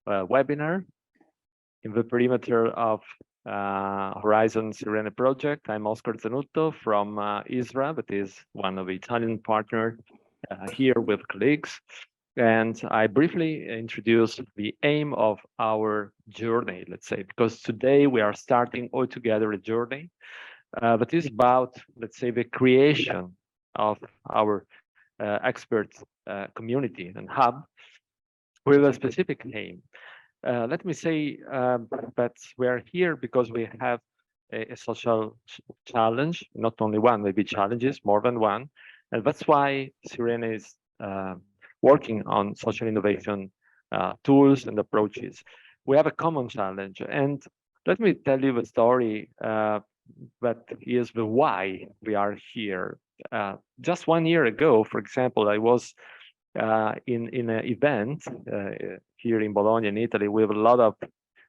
webinar in the perimeter of Horizon SIRENE project. I'm Oscar Zanutto from ISRAA, that is one of the Italian partners here with colleagues. And I briefly introduce the aim of our journey, let's say, because today we are starting all together a journey that is about, let's say, the creation of our expert community and hub with a specific aim. Let me say that we are here because we have a social challenge, not only one, maybe challenges, more than one. And that's why SIRENE is working on social innovation tools and approaches. We have a common challenge. And let me tell you the story that is the why we are here. Just 1 year ago, for example, I was in an event here in Bologna, in Italy, with a lot of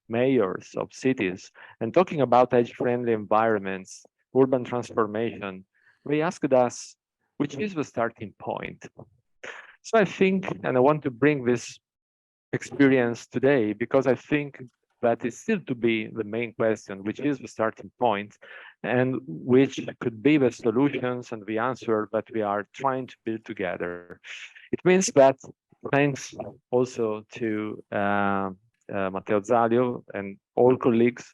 mayors of cities, and talking about age-friendly environments, urban transformation. They asked us, which is the starting point? So I think, and I want to bring this experience today, because I think that is still to be the main question, which is the starting point, and which could be the solutions and the answer that we are trying to build together. It means that thanks also to Matteo Zallio and all colleagues,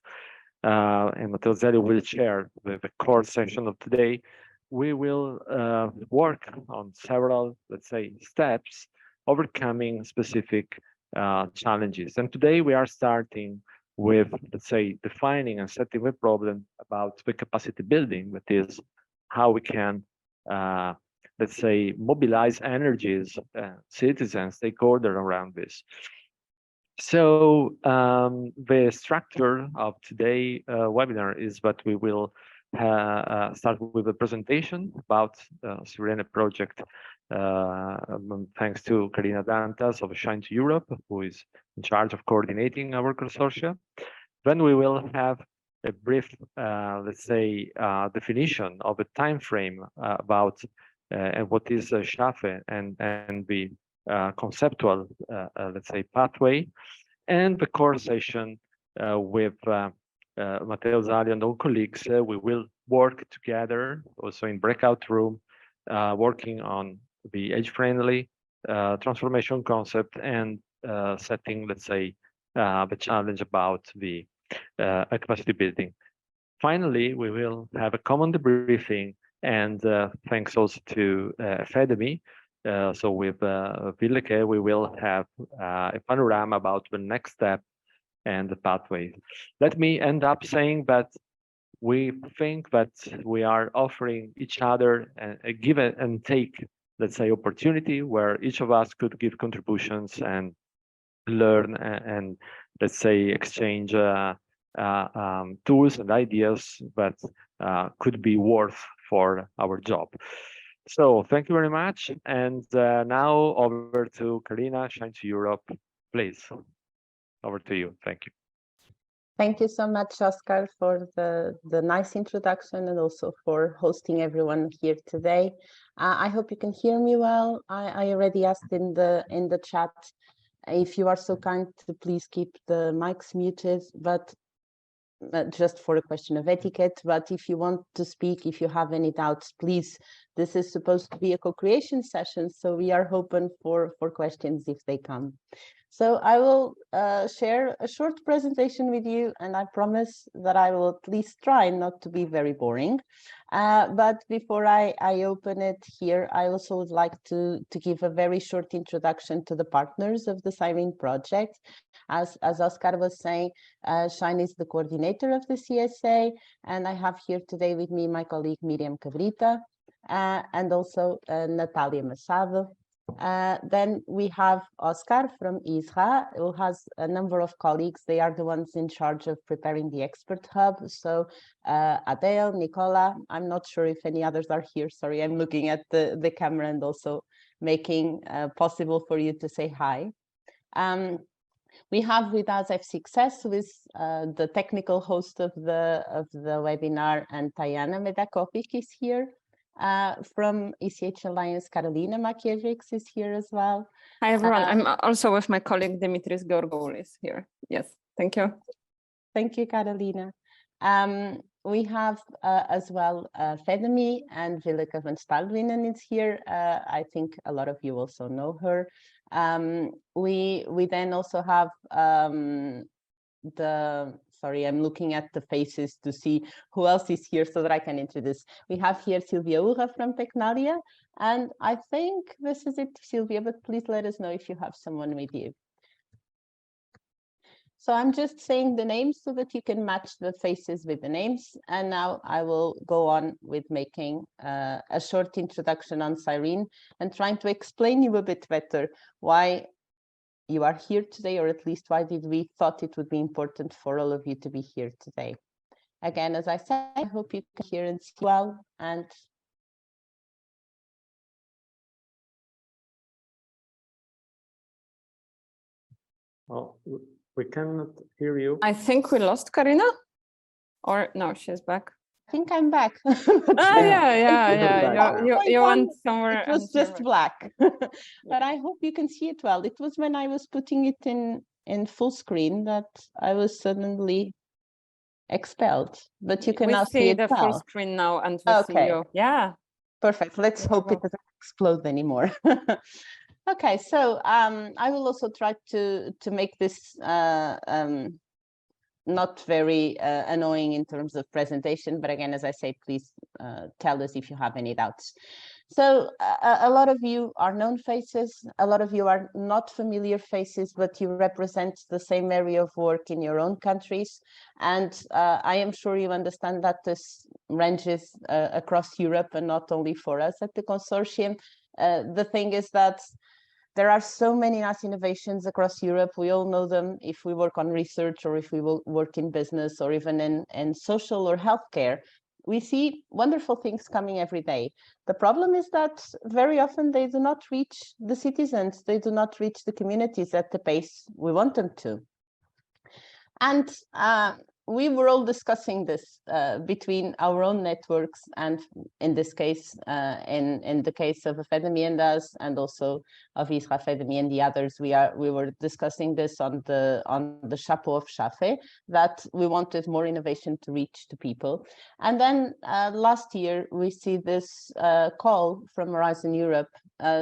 and Matteo Zallio will share the core section of today, we will work on several, let's say, steps overcoming specific challenges. And today we are starting with, let's say, defining and setting the problem about the capacity building, that is how we can, let's say, mobilize energies, citizens, stakeholders around this. So the structure of today's webinar is that we will start with a presentation about SIRENE project, thanks to Carina Dantas of Shine to Europe, who is in charge of coordinating our consortia. Then we will have a brief, let's say, definition of a time frame about and what is SHAFE and the conceptual, let's say, pathway, and the core session with Matteo Zallio and all colleagues. We will work together also in breakout room, working on the age-friendly transformation concept and setting, let's say, the challenge about the capacity building. Finally, we will have a common debriefing, and thanks also to AFEdemy. So with Willeke, we will have a panorama about the next step and the pathway. Let me end up saying that we think that we are offering each other a give and take, let's say, opportunity where each of us could give contributions and learn and let's say, exchange tools and ideas that could be worth for our job. So thank you very much. And now over to Carina, Shine to Europe, please. Over to you. Thank you. Thank you so much, Oscar, for the nice introduction and also for hosting everyone here today. I hope you can hear me well. I already asked in the chat if you are so kind to please keep the mics muted, but just for a question of etiquette. But if you want to speak, if you have any doubts, please, this is supposed to be a co-creation session, so we are open for questions if they come. So I will share a short presentation with you, and I promise that I will at least try not to be very boring. But before I open it here, I also would like to give a very short introduction to the partners of the SIRENE project. As Oscar was saying, Shine is the coordinator of the CSA, and I have here today with me my colleague Miriam Cabrita, and also Natalia Machado. Then we have Oscar from ISRAA, who has a number of colleagues. They are the ones in charge of preparing the Expert Hub. So Adele, Nicola, I'm not sure if any others are here. Sorry, I'm looking at the camera and also making possible for you to say hi. We have with us F6S, who is the technical host of the webinar, and Tayana Medakovic is here. From ECH Alliance, Carolina Makiewicz is here as well. Hi, everyone. I'm also with my colleague Dimitris Georgoulis here. Yes, thank you. Thank you, Carolina. We have as well AFEdemy, and Willeke van Staalduinen is here. I think a lot of you also know her. We then also have sorry, I'm looking at the faces to see who else is here so that I can introduce. We have here Silvia Ura from Tecnalia, and I think this is it, Silvia, but please let us know if you have someone with you. So I'm just saying the names so that you can match the faces with the names. And now I will go on with making a short introduction on SIRENE and trying to explain you a bit better why you are here today, or at least why did we thought it would be important for all of you to be here today. Again, as I said, I hope you can hear and see well. And Oh, we cannot hear you. I think we lost Carina, or no, she's back. I think I'm back. You went somewhere. It was just black, but I hope you can see it well. It was when I was putting it in full screen that I was suddenly expelled, but you can now see it the well. full screen now, and we see you. Yeah, perfect. Let's hope it doesn't explode anymore. Okay, so I will also try to make this not very annoying in terms of presentation, but again, as I say, please tell us if you have any doubts. So a lot of you are known faces, a lot of you are not familiar faces, but you represent the same area of work in your own countries. And I am sure you understand that this ranges across Europe and not only for us at the consortium. The thing is that there are so many nice innovations across Europe. We all know them if we work on research or if we will work in business or even in social or healthcare. We see wonderful things coming every day. The problem is that very often they do not reach the citizens. They do not reach the communities at the pace we want them to. And we were all discussing this between our own networks, and in this case, in the case of AFEdemy and us, and also of ISRAA, AFEdemy and the others, we were discussing this on the chapeau of SHAFE, that we wanted more innovation to reach to people. And then last year we see this call from Horizon Europe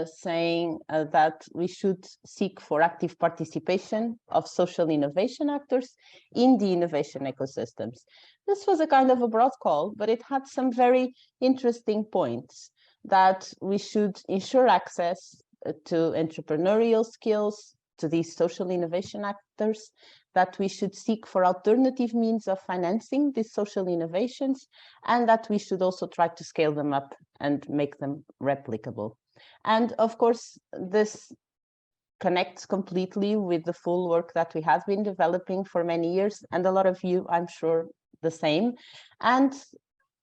saying that we should seek for active participation of social innovation actors in the innovation ecosystems. This was a kind of a broad call, but it had some very interesting points: that we should ensure access to entrepreneurial skills to these social innovation actors, that we should seek for alternative means of financing these social innovations, and that we should also try to scale them up and make them replicable. And of course, this connects completely with the full work that we have been developing for many years, and a lot of you, I'm sure, the same. And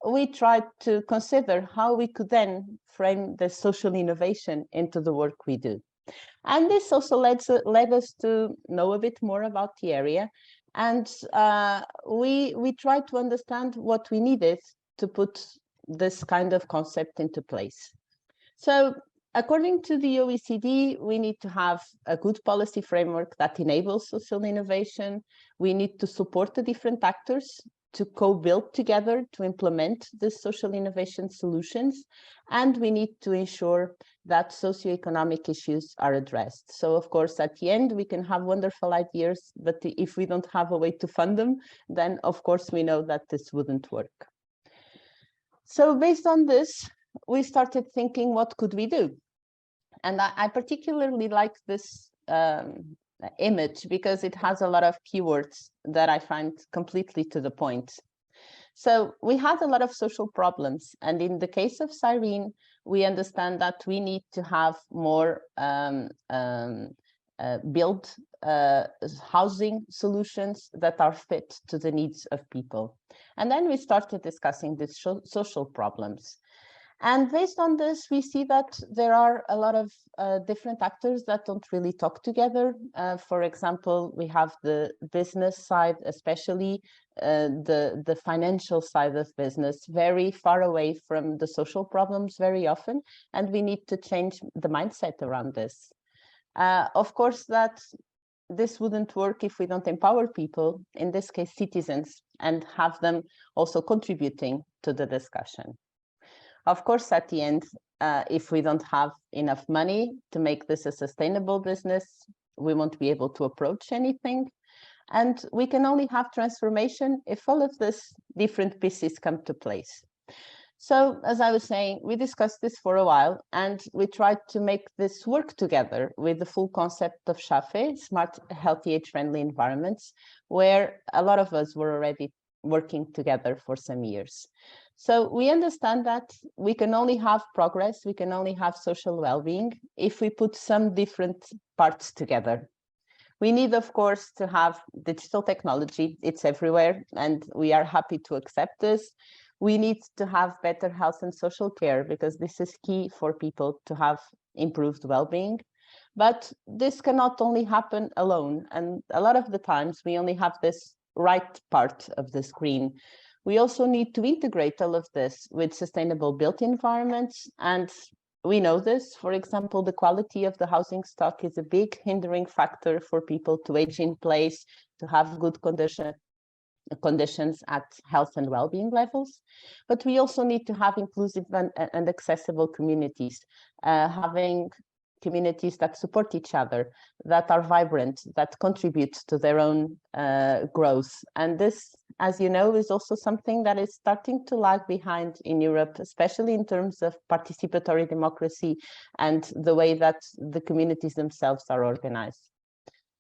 we tried to consider how we could then frame the social innovation into the work we do. And this also led us to know a bit more about the area. And we tried to understand what we needed to put this kind of concept into place. So according to the OECD, we need to have a good policy framework that enables social innovation. We need to support the different actors to co-build together to implement the social innovation solutions. And we need to ensure that socioeconomic issues are addressed. So of course, at the end, we can have wonderful ideas, but if we don't have a way to fund them, then of course we know that this wouldn't work. So based on this, we started thinking, what could we do? And I particularly like this image because it has a lot of keywords that I find completely to the point. So we had a lot of social problems. And in the case of SIRENE, we understand that we need to have more build housing solutions that are fit to the needs of people. And then we started discussing these social problems. And based on this, we see that there are a lot of different actors that don't really talk together. For example, we have the business side, especially the financial side of business, very far away from the social problems very often, and we need to change the mindset around this. Of course, that this wouldn't work if we don't empower people, in this case citizens, and have them also contributing to the discussion. Of course, at the end, if we don't have enough money to make this a sustainable business, we won't be able to approach anything. And we can only have transformation if all of these different pieces come to place. So, as I was saying, we discussed this for a while, and we tried to make this work together with the full concept of SHAFE, Smart, Healthy, Age-Friendly Environments, where a lot of us were already working together for some years. So we understand that we can only have progress, we can only have social well-being if we put some different parts together. We need, of course, to have digital technology. It's everywhere, and we are happy to accept this. We need to have better health and social care, because this is key for people to have improved well-being. But this cannot only happen alone. And a lot of the times we only have this right part of the screen. We also need to integrate all of this with sustainable built environments. And we know this, for example, the quality of the housing stock is a big hindering factor for people to age in place, to have good conditions at health and well-being levels. But we also need to have inclusive and accessible communities, having communities that support each other, that are vibrant, that contribute to their own growth. And this, as you know, is also something that is starting to lag behind in Europe, especially in terms of participatory democracy and the way that the communities themselves are organized.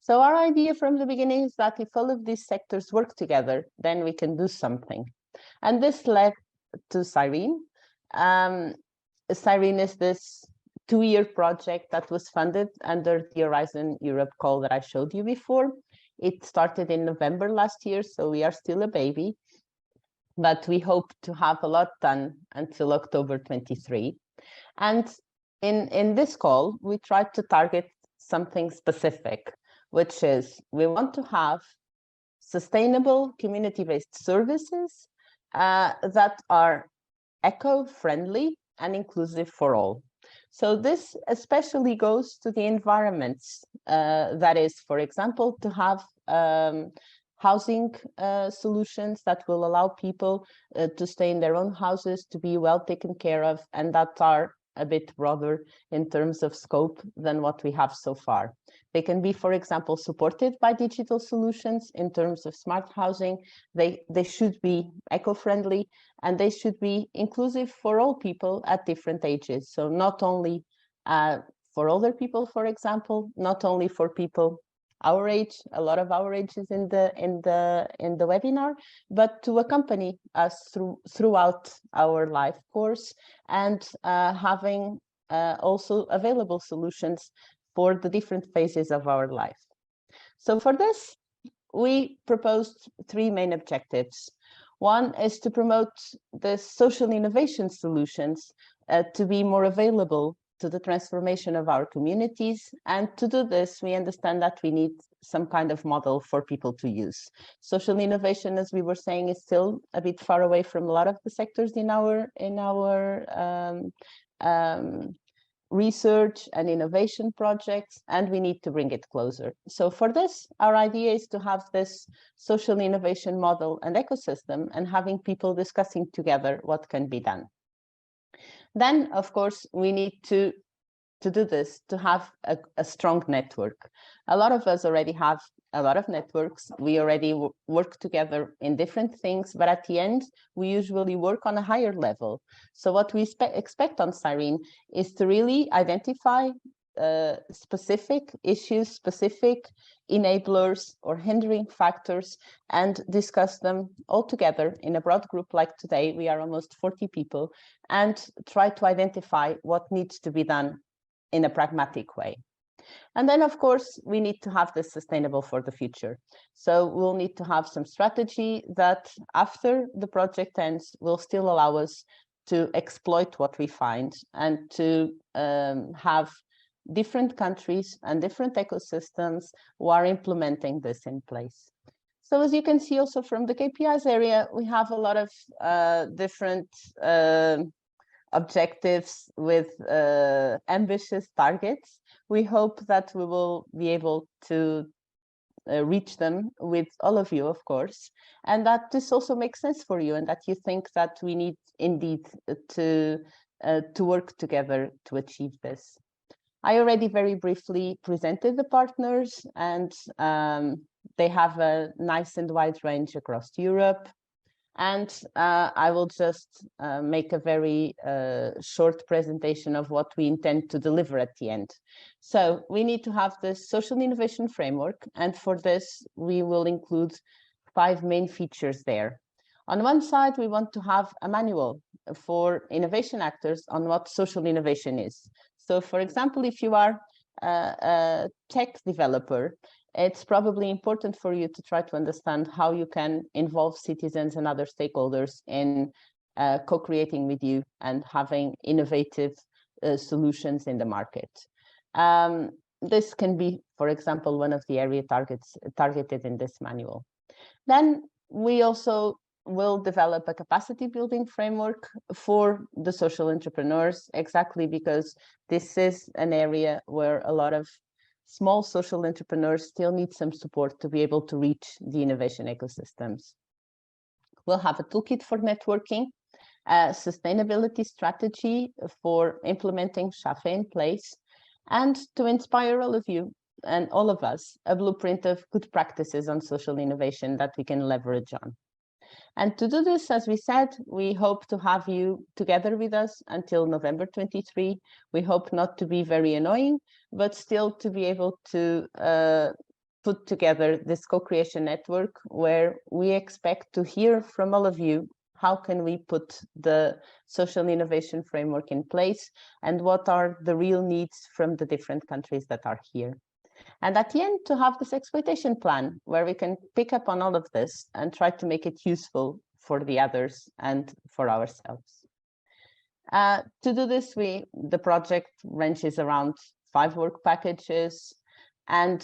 So our idea from the beginning is that if all of these sectors work together, then we can do something. And this led to SIRENE. SIRENE is this 2-year project that was funded under the Horizon Europe call that I showed you before. It started in November last year, so we are still a baby, but we hope to have a lot done until October 23. And in this call, we tried to target something specific, which is we want to have sustainable community-based services that are eco-friendly and inclusive for all. So this especially goes to the environments, that is, for example, to have housing solutions that will allow people to stay in their own houses, to be well taken care of, and that are a bit broader in terms of scope than what we have so far. They can be, for example, supported by digital solutions in terms of smart housing. They should be eco-friendly, and they should be inclusive for all people at different ages. So not only for older people, for example, not only for people our age, a lot of our age is in the webinar, but to accompany us throughout our life course, and having also available solutions for the different phases of our life. So for this, we proposed 3 main objectives. One is to promote the social innovation solutions to be more available to the transformation of our communities. And to do this, we understand that we need some kind of model for people to use. Social innovation, as we were saying, is still a bit far away from a lot of the sectors in our research and innovation projects, and we need to bring it closer. So for this, our idea is to have this social innovation model and ecosystem, and having people discussing together what can be done. Then, of course, we need to do this, to have a strong network. A lot of us already have a lot of networks. We already work together in different things, but at the end, we usually work on a higher level. So what we expect on SIRENE is to really identify specific issues, specific enablers or hindering factors, and discuss them all together in a broad group like today. We are almost 40 people, and try to identify what needs to be done in a pragmatic way. And then, of course, we need to have this sustainable for the future. So we'll need to have some strategy that after the project ends will still allow us to exploit what we find and to have different countries and different ecosystems who are implementing this in place. So as you can see also from the KPIs area, we have a lot of different objectives with ambitious targets. We hope that we will be able to reach them with all of you, of course, and that this also makes sense for you and that you think that we need indeed to work together to achieve this. I already very briefly presented the partners, and they have a nice and wide range across Europe. And I will just make a very short presentation of what we intend to deliver at the end. So we need to have this social innovation framework, and for this we will include 5 main features there. On one side, we want to have a manual for innovation actors on what social innovation is. So for example, if you are a tech developer, it's probably important for you to try to understand how you can involve citizens and other stakeholders in co-creating with you and having innovative solutions in the market. This can be, for example, one of the area targeted in this manual. Then we also will develop a capacity building framework for the social entrepreneurs, exactly because this is an area where a lot of small social entrepreneurs still need some support to be able to reach the innovation ecosystems. We'll have a toolkit for networking, a sustainability strategy for implementing SHAFE in place, and to inspire all of you and all of us, a blueprint of good practices on social innovation that we can leverage on. And to do this, as we said, we hope to have you together with us until November 23. We hope not to be very annoying, but still to be able to put together this co-creation network where we expect to hear from all of you. How can we put the social innovation framework in place, and what are the real needs from the different countries that are here? And at the end, to have this exploitation plan where we can pick up on all of this and try to make it useful for the others and for ourselves. To do this, the project ranges around 5 work packages, and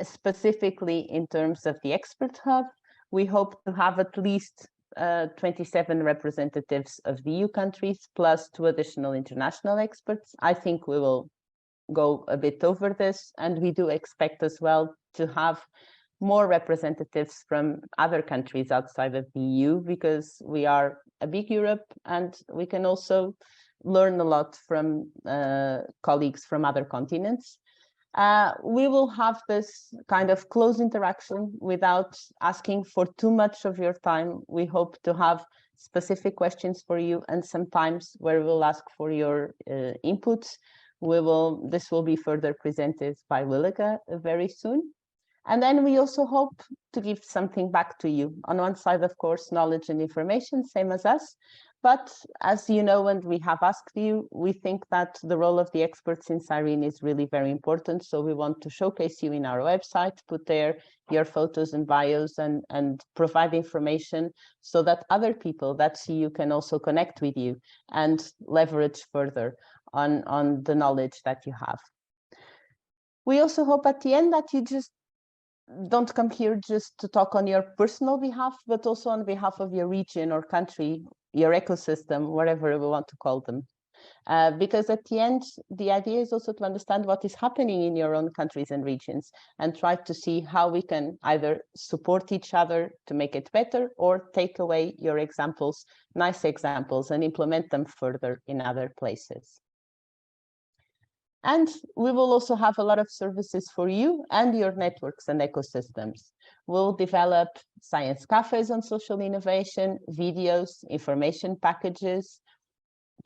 specifically in terms of the Expert Hub, we hope to have at least 27 representatives of the EU countries plus 2 additional international experts. I think we will go a bit over this, and we do expect as well to have more representatives from other countries outside of the EU, because we are a big Europe and we can also learn a lot from colleagues from other continents. We will have this kind of close interaction without asking for too much of your time. We hope to have specific questions for you, and sometimes where we'll ask for your inputs. This will be further presented by Willeke very soon. And then we also hope to give something back to you. On one side, of course, knowledge and information, same as us. But as you know, and we have asked you, we think that the role of the experts in SIRENE is really very important. So we want to showcase you in our website, put there your photos and bios, and provide information so that other people that see you can also connect with you and leverage further on the knowledge that you have. We also hope at the end that you just don't come here just to talk on your personal behalf, but also on behalf of your region or country, your ecosystem, whatever we want to call them. Because at the end, the idea is also to understand what is happening in your own countries and regions, and try to see how we can either support each other to make it better, or take away your examples, nice examples, and implement them further in other places. And we will also have a lot of services for you and your networks and ecosystems. We'll develop science cafes on social innovation, videos, information packages,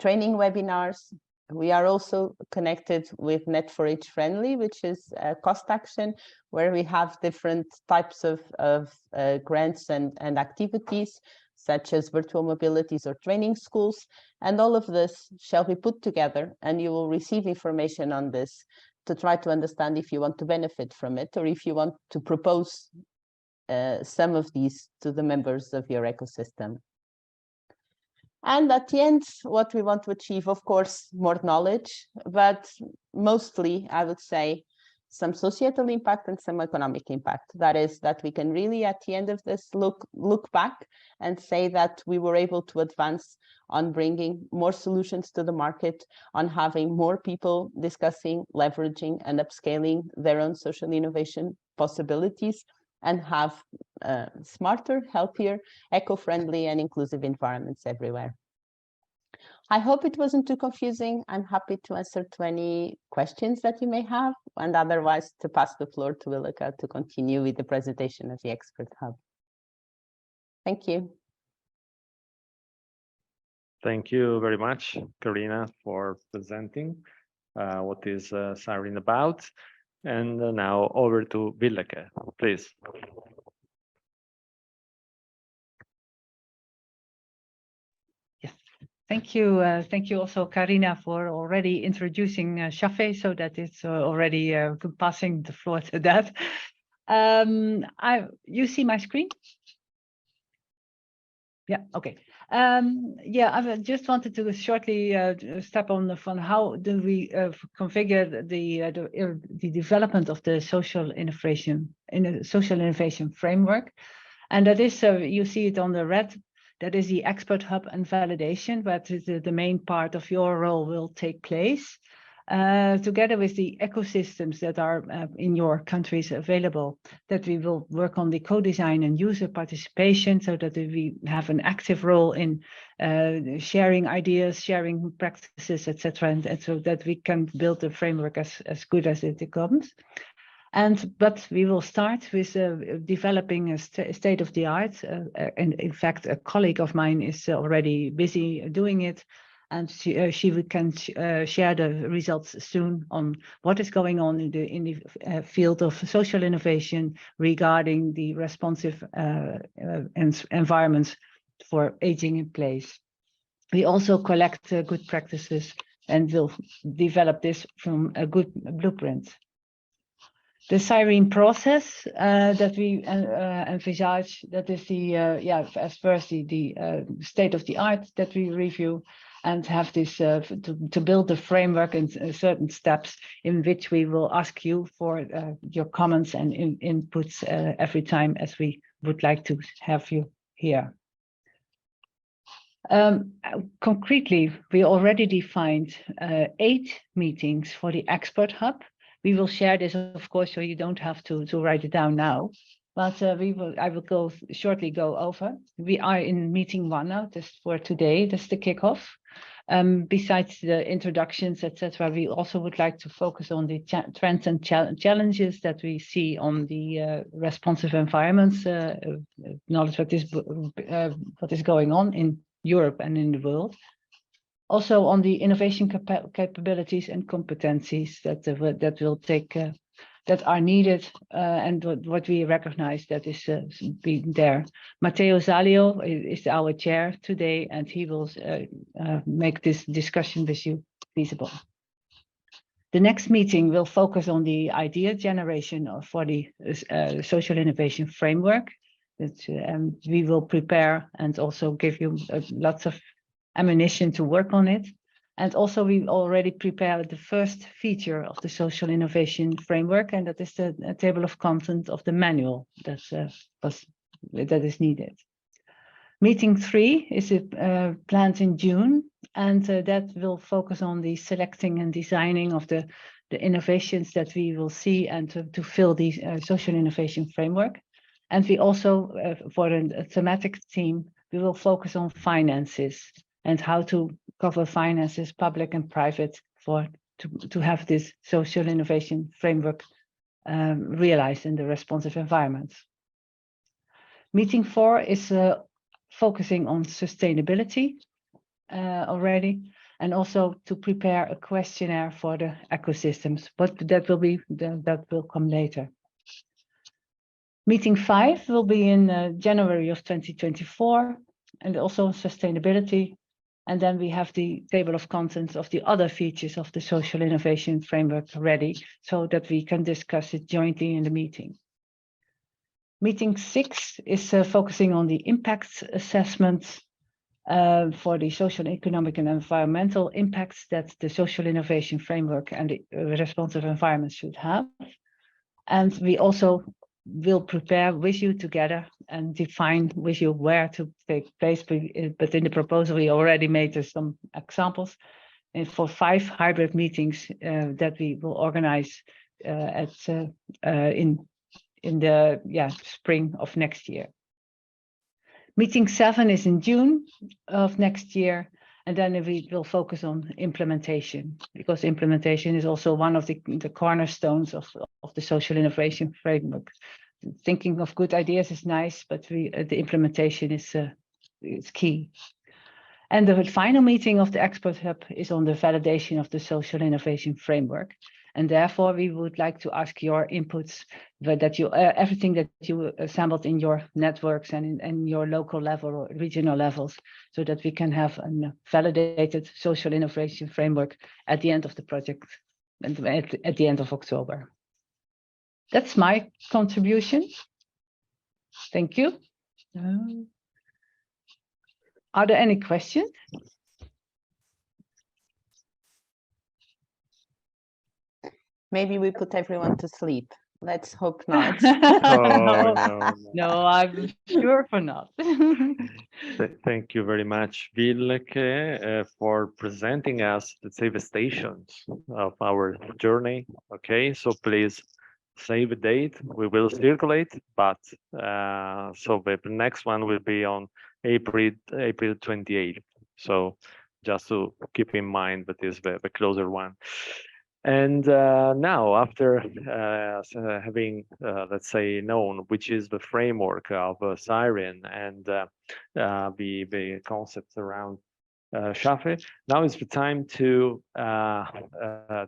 training webinars. We are also connected with Net4H Friendly, which is a cost action where we have different types of grants and activities, such as virtual mobilities or training schools. And all of this shall be put together, and you will receive information on this to try to understand if you want to benefit from it, or if you want to propose some of these to the members of your ecosystem. And at the end, what we want to achieve, of course, more knowledge, but mostly, I would say, some societal impact and some economic impact. That is, that we can really, at the end of this, look back and say that we were able to advance on bringing more solutions to the market, on having more people discussing, leveraging, and upscaling their own social innovation possibilities, and have smarter, healthier, eco-friendly, and inclusive environments everywhere. I hope it wasn't too confusing. I'm happy to answer to any questions that you may have, and otherwise to pass the floor to Willeke to continue with the presentation of the Expert Hub. Thank you. Thank you very much, Carina, for presenting what is SIRENE about. And now over to Willeke, please. Yes, thank you. Thank you also, Carina, for already introducing Shafe, so that it's already passing the floor to that. You see my screen? Yeah, okay. Yeah, I just wanted to shortly step on how do we configure the development of the social innovation framework, and that is you see it on the red. That is the Expert Hub and validation, but the main part of your role will take place together with the ecosystems that are in your countries available, that we will work on the co-design and user participation so that we have an active role in sharing ideas, sharing practices, etc., and so that we can build the framework as good as it comes. But we will start with developing a state-of-the-art, and in fact, a colleague of mine is already busy doing it, and she can share the results soon on what is going on in the field of social innovation regarding the responsive environments for aging in place. We also collect good practices and will develop this from a good blueprint. The SIRENE process that we envisage, that is the as first the state of the art that we review, and have this to build the framework in certain steps in which we will ask you for your comments and inputs every time, as we would like to have you here. Concretely, we already defined 8 meetings for the Expert Hub. We will share this, of course, so you don't have to write it down now. But I will shortly go over. We are in meeting 1 now, just for today. That's the kickoff. Besides the introductions, etc., we also would like to focus on the trends and challenges that we see on the responsive environments, knowledge what is going on in Europe and in the world. Also on the innovation capabilities and competencies that will take that are needed, and what we recognize that is being there. Matteo Zallio is our chair today, and he will make this discussion with you feasible. The next meeting will focus on the idea generation for the social innovation framework that we will prepare, and also give you lots of ammunition to work on it. And also we already prepared the first feature of the social innovation framework, and that is the table of content of the manual that is needed. Meeting 3 is planned in June, and that will focus on the selecting and designing of the innovations that we will see, and to fill the social innovation framework. And we also, for a thematic theme, we will focus on finances and how to cover finances, public and private, to have this social innovation framework realized in the responsive environment. Meeting 4 is focusing on sustainability already, and also to prepare a questionnaire for the ecosystems, but that will come later. Meeting 5 will be in January of 2024, and also on sustainability. And then we have the table of contents of the other features of the social innovation framework ready, so that we can discuss it jointly in the meeting. Meeting 6 is focusing on the impact assessments, for the social, economic, and environmental impacts that the social innovation framework and the responsive environment should have. And we also will prepare with you together and define with you where to take place. But in the proposal, we already made some examples and for 5 hybrid meetings that we will organize in the spring of next year. Meeting 7 is in June of next year, and then we will focus on implementation, because implementation is also one of the cornerstones of the social innovation framework. Thinking of good ideas is nice, but the implementation is key. And the final meeting of the Expert Hub is on the validation of the social innovation framework. And therefore, we would like to ask your inputs, that you everything that you assembled in your networks and in your local level or regional levels, so that we can have a validated social innovation framework at the end of the project and at the end of October. That's my contribution. Thank you. Are there any questions? Maybe we put everyone to sleep. Let's hope not. Oh, no. No, I'm sure for not. Thank you very much, Willeke, for presenting us, let's say, the stations of our journey. Okay, so please save a date. We will circulate, but so the next one will be on April 28th. So just to keep in mind that is the closer one. And now, after having, let's say, known which is the framework of SIRENE and the concepts around SHAFE, now is the time to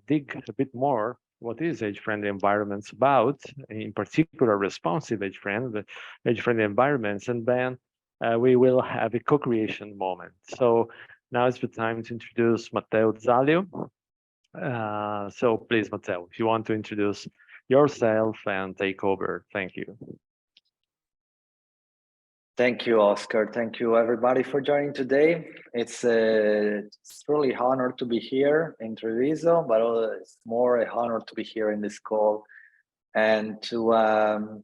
dig a bit more what is age-friendly environments about, in particular responsive age-friendly environments, and then we will have a co-creation moment. So now is the time to introduce Matteo Zallio. So please, Matteo, if you want to introduce yourself and take over. Thank you. Thank you, Oscar. Thank you, everybody, for joining today. It's really an honor to be here in Treviso, but it's more an honor to be here in this call and to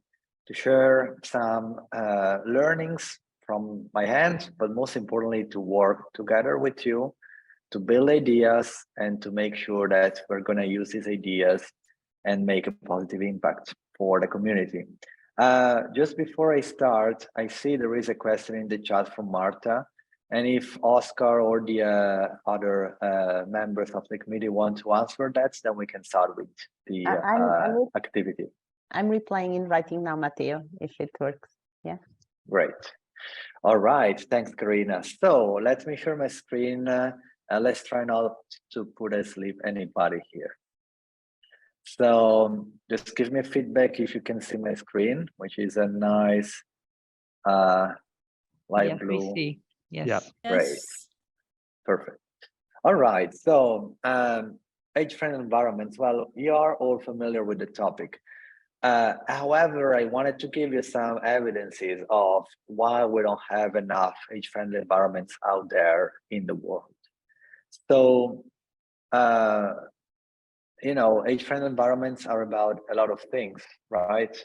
share some learnings from my hand, but most importantly, to work together with you to build ideas and to make sure that we're going to use these ideas and make a positive impact for the community. Just before I start, I see there is a question in the chat from Marta. And if Oscar or the other members of the committee want to answer that, then we can start with the activity. I'm replying in writing now, Matteo, if it works. Yeah. Great. All right. Thanks, Carina. So let me share my screen. Let's try not to put asleep anybody here. So just give me feedback if you can see my screen, which is a nice light blue. We see. Yes. Yeah. Great. Perfect. All right. So age-friendly environments. Well, you are all familiar with the topic. However, I wanted to give you some evidences of why we don't have enough age-friendly environments out there in the world. So, you know, age-friendly environments are about a lot of things, right?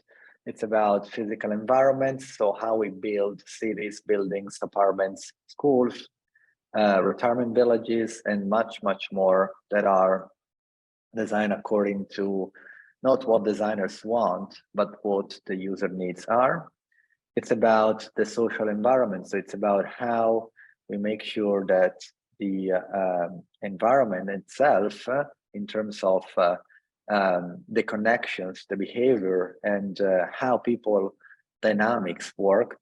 It's about physical environments, so how we build cities, buildings, apartments, schools, retirement villages, and much, much more that are designed according to not what designers want, but what the user needs are. It's about the social environment, so it's about how we make sure that the environment itself, in terms of the connections, the behavior, and how people dynamics work,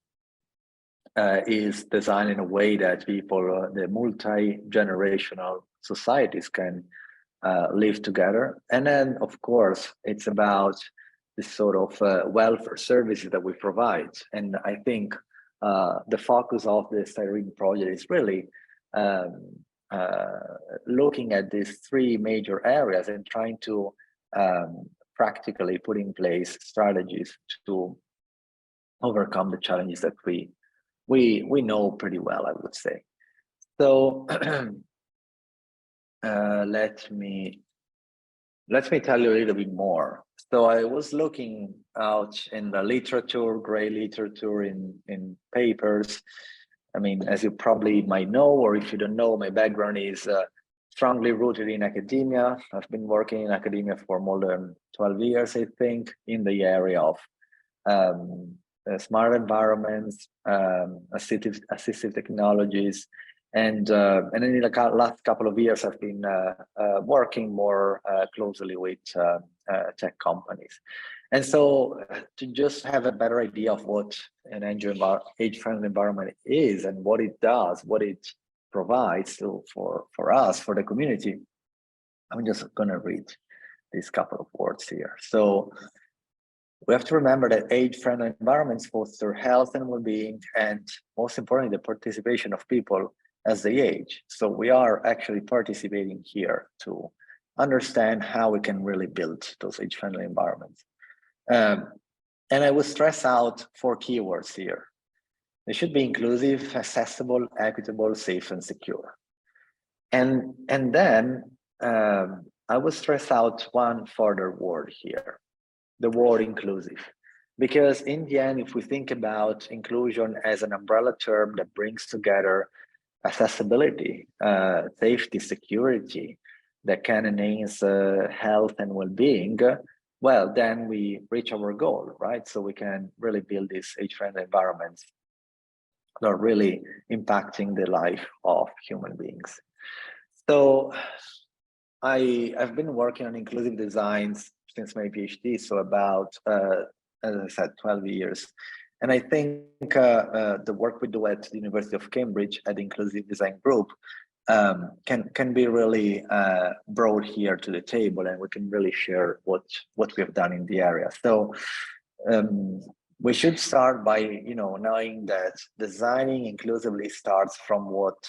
is designed in a way that people, the multi-generational societies can live together. And then, of course, it's about this sort of welfare services that we provide. And I think the focus of the SIRENE project is really looking at these 3 major areas and trying to practically put in place strategies to overcome the challenges that we know pretty well, I would say. So let me tell you a little bit more. So I was looking out in the literature, gray literature, in papers. I mean, as you probably might know, or if you don't know, my background is strongly rooted in academia. I've been working in academia for more than 12 years, I think, in the area of smart environments, assistive technologies, and in the last couple of years, I've been working more closely with tech companies. And so to just have a better idea of what an age-friendly environment is and what it does, what it provides for us, for the community, I'm just gonna read these couple of words here. So we have to remember that age-friendly environments foster health and well-being, and most importantly, the participation of people as they age. So we are actually participating here to understand how we can really build those age-friendly environments. And I would stress out 4 keywords here. They should be inclusive, accessible, equitable, safe, and secure. And then I would stress out one further word here, the word inclusive. Because in the end, if we think about inclusion as an umbrella term that brings together accessibility, safety, security, that can enhance health and well-being, well, then we reach our goal, right? So we can really build these age-friendly environments that are really impacting the life of human beings. So I've been working on inclusive designs since my PhD, so about, as I said, 12 years. And I think the work we do at the University of Cambridge at the Inclusive Design Group can be really brought here to the table, and we can really share what we have done in the area. So we should start by knowing that designing inclusively starts from what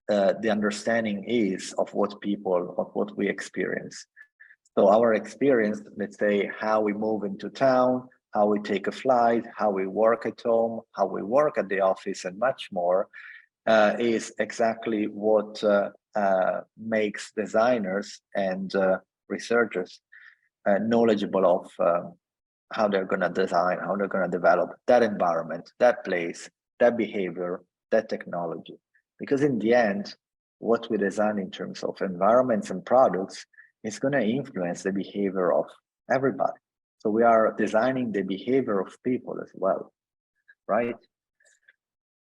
the understanding is of what we experience. So our experience, let's say how we move into town, how we take a flight, how we work at home, how we work at the office, and much more, is exactly what makes designers and researchers knowledgeable of how they're going to design, how they're going to develop that environment, that place, that behavior, that technology. Because in the end, what we design in terms of environments and products is going to influence the behavior of everybody. So we are designing the behavior of people as well, right?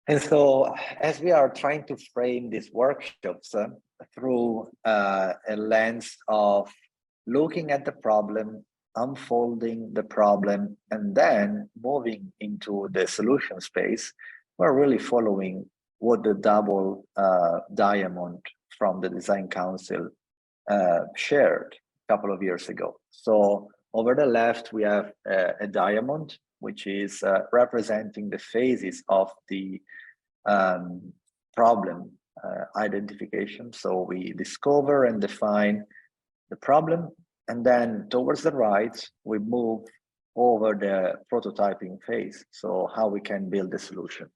And so as we are trying to frame these workshops through a lens of looking at the problem, unfolding the problem, and then moving into the solution space, we're really following what the double diamond from the Design Council shared a couple of years ago. So over the left, we have a diamond, which is representing the phases of the problem identification. So we discover and define the problem, and then towards the right, we move over the prototyping phase. So how we can build the solution.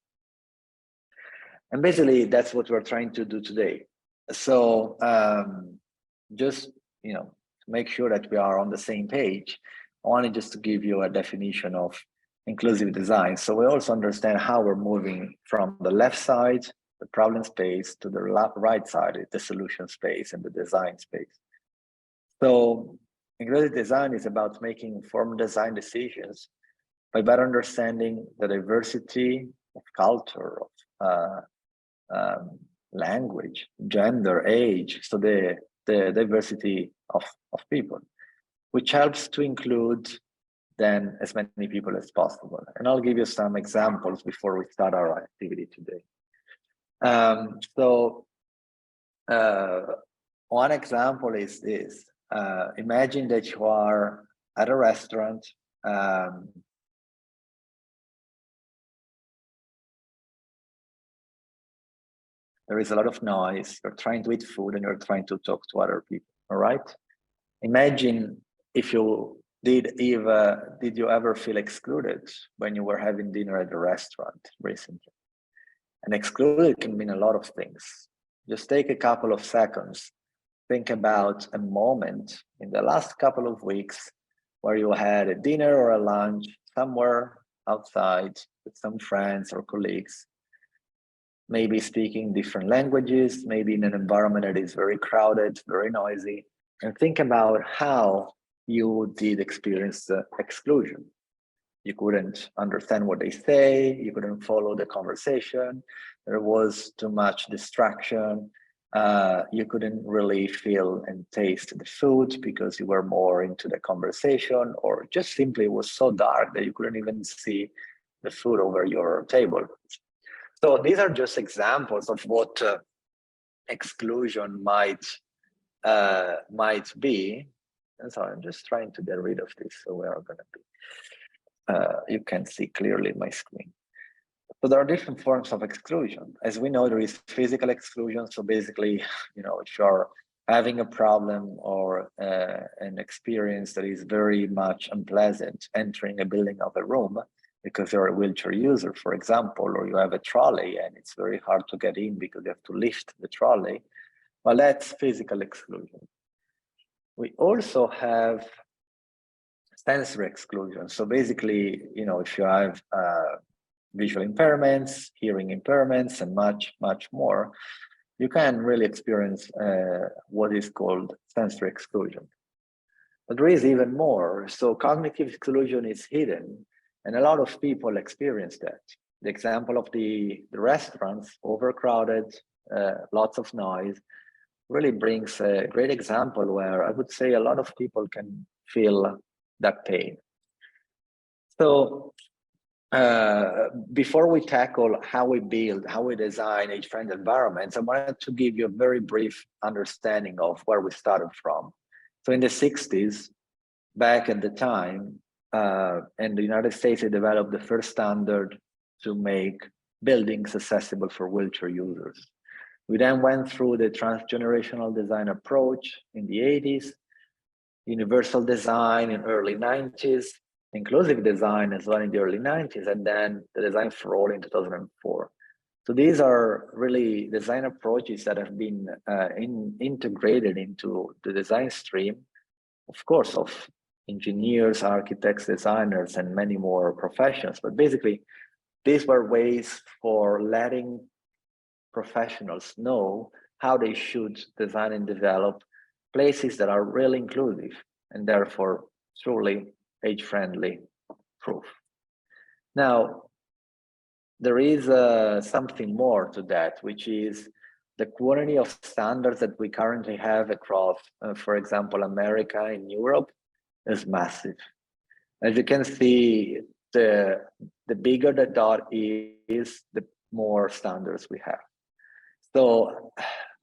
And basically, that's what we're trying to do today. So just, to make sure that we are on the same page, I wanted just to give you a definition of inclusive design. So we also understand how we're moving from the left side, the problem space, to the right side, the solution space and the design space. So inclusive design is about making informed design decisions by better understanding the diversity of culture, of language, gender, age, so the diversity of people, which helps to include then as many people as possible. And I'll give you some examples before we start our activity today. One example is this. Imagine that you are at a restaurant. There is a lot of noise. You're trying to eat food and you're trying to talk to other people, all right? Imagine if you did you ever feel excluded when you were having dinner at a restaurant recently? And excluded can mean a lot of things. Just take a couple of seconds. Think about a moment in the last couple of weeks where you had a dinner or a lunch somewhere outside with some friends or colleagues, maybe speaking different languages, maybe in an environment that is very crowded, very noisy, and think about how you did experience the exclusion. You couldn't understand what they say, you couldn't follow the conversation, there was too much distraction, you couldn't really feel and taste the food because you were more into the conversation, or just simply it was so dark that you couldn't even see the food over your table. So these are just examples of what exclusion might be. And so I'm just trying to get rid of this, so we are going to be. You can see clearly my screen. So there are different forms of exclusion. As we know, there is physical exclusion. So basically, you know, if you're having a problem or an experience that is very much unpleasant, entering a building of a room because you're a wheelchair user, for example, or you have a trolley and it's very hard to get in because you have to lift the trolley, well, that's physical exclusion. We also have sensory exclusion. So basically, you know, if you have visual impairments, hearing impairments, and much, much more, you can really experience what is called sensory exclusion. But there is even more. So cognitive exclusion is hidden, and a lot of people experience that. The example of the restaurants, overcrowded, lots of noise, really brings a great example where I would say a lot of people can feel that pain. So before we tackle how we build, how we design age-friendly environments, I wanted to give you a very brief understanding of where we started from. So in the 60s, back at the time, in the United States, they developed the first standard to make buildings accessible for wheelchair users. We then went through the transgenerational design approach in the 80s, universal design in early 90s, inclusive design as well in the early 90s, and then the design for all in 2004. So these are really design approaches that have been integrated into the design stream, of course, of engineers, architects, designers, and many more professions. But basically, these were ways for letting professionals know how they should design and develop places that are really inclusive and therefore truly age-friendly proof. Now, there is something more to that, which is the quantity of standards that we currently have across, for example, America and Europe is massive. As you can see, the bigger the dot is, the more standards we have. So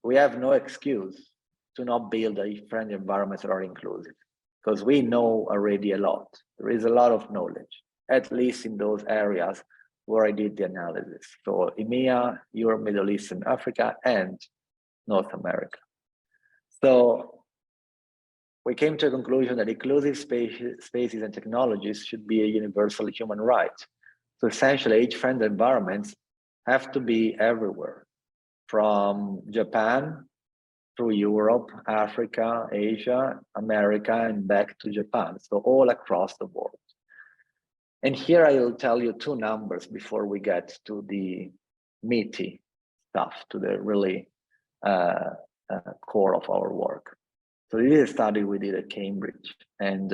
we have no excuse to not build age-friendly environments that are inclusive, because we know already a lot. There is a lot of knowledge, at least in those areas where I did the analysis. So EMEA, Europe, Middle East, and Africa, and North America. So we came to a conclusion that inclusive spaces and technologies should be a universal human right. So essentially, age-friendly environments have to be everywhere, from Japan through Europe, Africa, Asia, America, and back to Japan. So all across the world. And here I will tell you two numbers before we get to the meaty stuff, to the really core of our work. So this is a study we did at Cambridge, and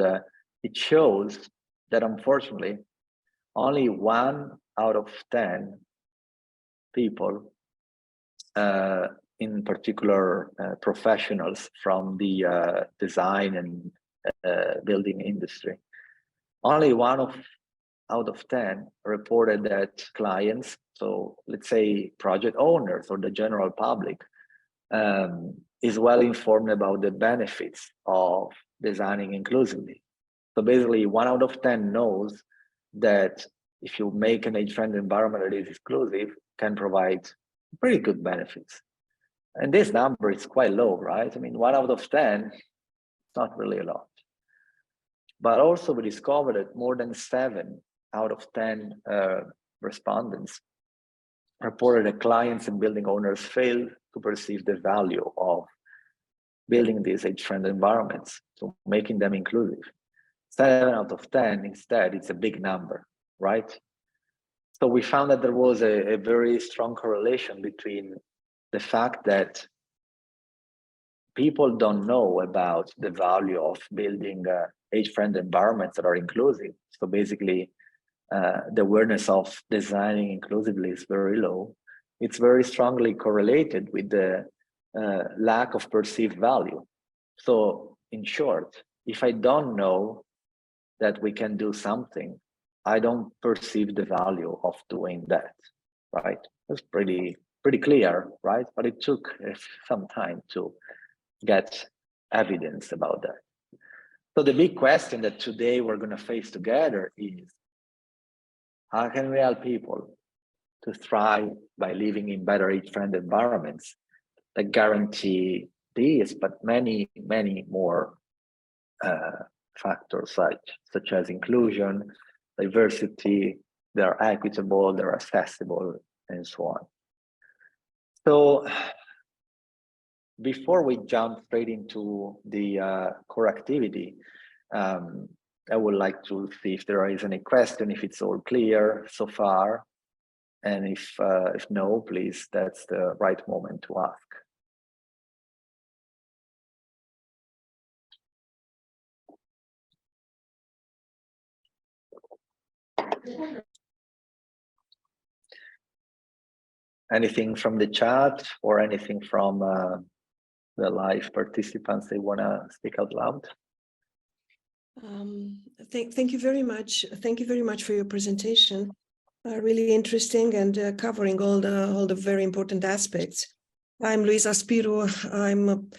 it shows that unfortunately, only 1 out of 10 people, in particular professionals from the design and building industry, only 1 out of 10 reported that clients, so let's say project owners or the general public, is well informed about the benefits of designing inclusively. So basically 1 out of 10 knows that if you make an age-friendly environment that is exclusive, can provide pretty good benefits. And this number is quite low, right? I mean, 1 out of 10, it's not really a lot. But also we discovered that more than 7 out of 10 respondents reported that clients and building owners fail to perceive the value of building these age-friendly environments, so making them inclusive. 7 out of 10, instead, it's a big number, right? So we found that there was a very strong correlation between the fact that people don't know about the value of building age-friendly environments that are inclusive. So basically, the awareness of designing inclusively is very low. It's very strongly correlated with the lack of perceived value. So in short, if I don't know that we can do something, I don't perceive the value of doing that, right? That's pretty clear, right? But it took some time to get evidence about that. So the big question that today we're going to face together is, how can we help people to thrive by living in better age-friendly environments that guarantee these, but many, many more factors such as inclusion, diversity, they're equitable, they're accessible, and so on. So before we jump straight into the core activity, I would like to see if there is any question, if it's all clear so far. And if no, please, that's the right moment to ask. Anything from the chat or anything from the live participants they want to speak out loud? Thank you very much. Thank you very much for your presentation. Really interesting and covering all the very important aspects. I'm Luisa Spiro. I'm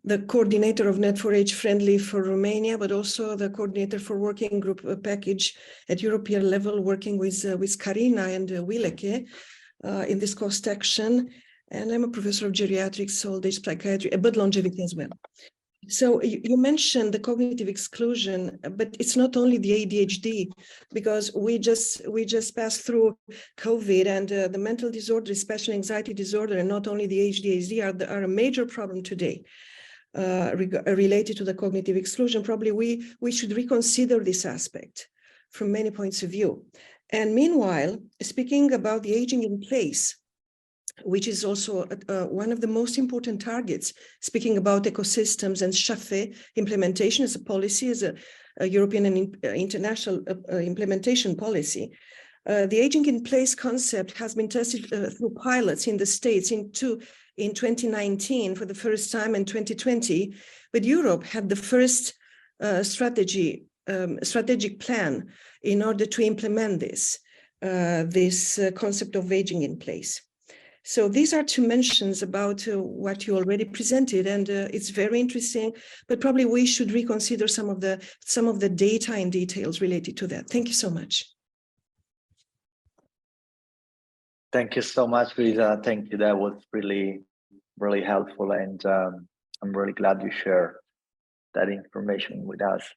the coordinator of Net for Age Friendly for Romania, but also the coordinator for working group package at European level, working with Carina and Willeke in this cost action. And I'm a professor of geriatrics, old age psychiatry, but longevity as well. So you mentioned the cognitive exclusion, but it's not only the ADHD, because we just passed through COVID, and the mental disorder, especially anxiety disorder, and not only the ADHD are a major problem today related to the cognitive exclusion. Probably we should reconsider this aspect from many points of view. And meanwhile, speaking about the aging in place, which is also one of the most important targets, speaking about ecosystems and SHAFE implementation as a policy, as a European and international implementation policy. The aging in place concept has been tested through pilots in the States in 2019 for the first time, in 2020, but Europe had the first strategic plan in order to implement this concept of aging in place. So these are two mentions about what you already presented, and it's very interesting, but probably we should reconsider some of the data and details related to that. Thank you so much. Thank you so much, Luisa. Thank you. That was really, really helpful, and I'm really glad you shared that information with us.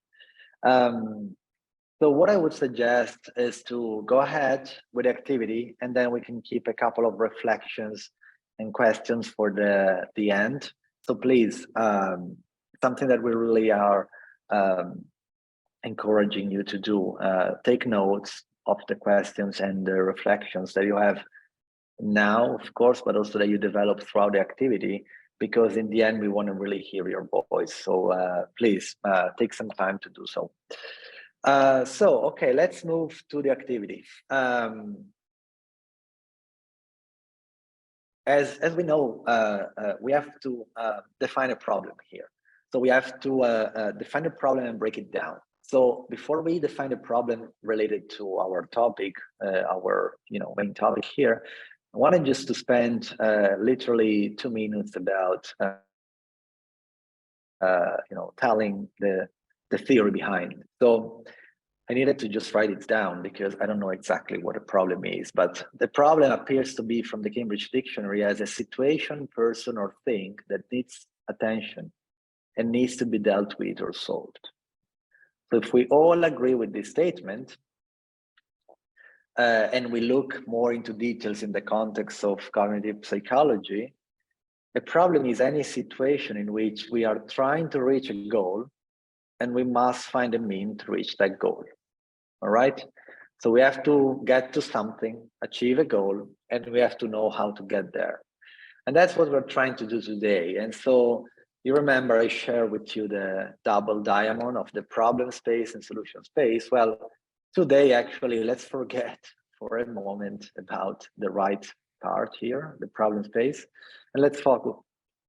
So what I would suggest is to go ahead with the activity, and then we can keep a couple of reflections and questions for the end. So please, something that we really are encouraging you to do, take notes of the questions and the reflections that you have now, of course, but also that you develop throughout the activity, because in the end, we want to really hear your voice. So please take some time to do so. Okay, let's move to the activity. As we know, we have to define a problem here. So we have to define a problem and break it down. So before we define the problem related to our topic, our main topic here, I wanted just to spend literally 2 minutes about telling the theory behind it. So I needed to just write it down because I don't know exactly what a problem is, but the problem appears to be from the Cambridge Dictionary as a situation, person, or thing that needs attention and needs to be dealt with or solved. So if we all agree with this statement, and we look more into details in the context of cognitive psychology, a problem is any situation in which we are trying to reach a goal and we must find a mean to reach that goal. All right. So we have to get to something, achieve a goal, and we have to know how to get there. And that's what we're trying to do today. And so you remember I shared with you the double diamond of the problem space and solution space. Well, today, actually, let's forget for a moment about the right part here, the problem space, and let's focus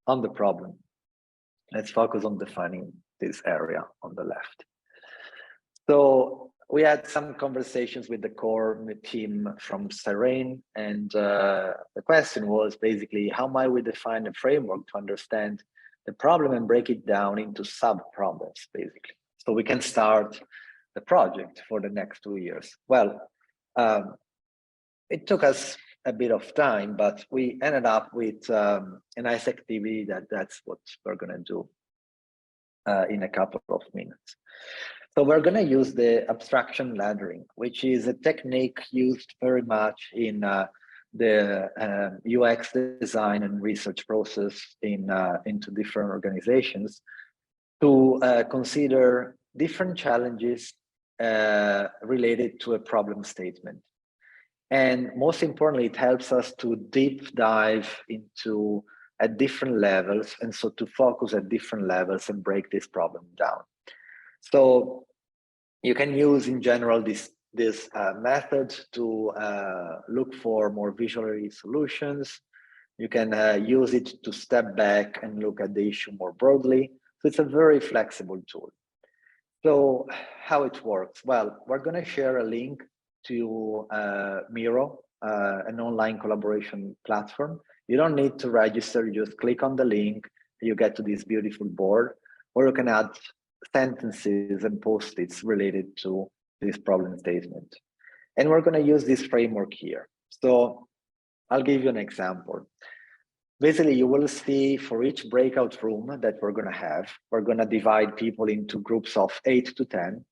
on the problem. Let's focus on defining this area on the left. So we had some conversations with the core team from SIRENE, and the question was basically, how might we define a framework to understand the problem and break it down into sub-problems, basically, so we can start the project for the next 2 years. Well, it took us a bit of time, but we ended up with a nice activity that's what we're going to do in a couple of minutes. So we're going to use the abstraction laddering, which is a technique used very much in the UX design and research process into different organizations to consider different challenges related to a problem statement. And most importantly, it helps us to deep dive into at different levels, and so to focus at different levels and break this problem down. So you can use in general this method to look for more visual solutions. You can use it to step back and look at the issue more broadly. So it's a very flexible tool. So how it works? Well, we're going to share a link to Miro, an online collaboration platform. You don't need to register, you just click on the link, you get to this beautiful board, where you can add sentences and post-its related to this problem statement. And we're going to use this framework here. So I'll give you an example. Basically, you will see for each breakout room that we're going to have, we're going to divide people into groups of 8 to 10.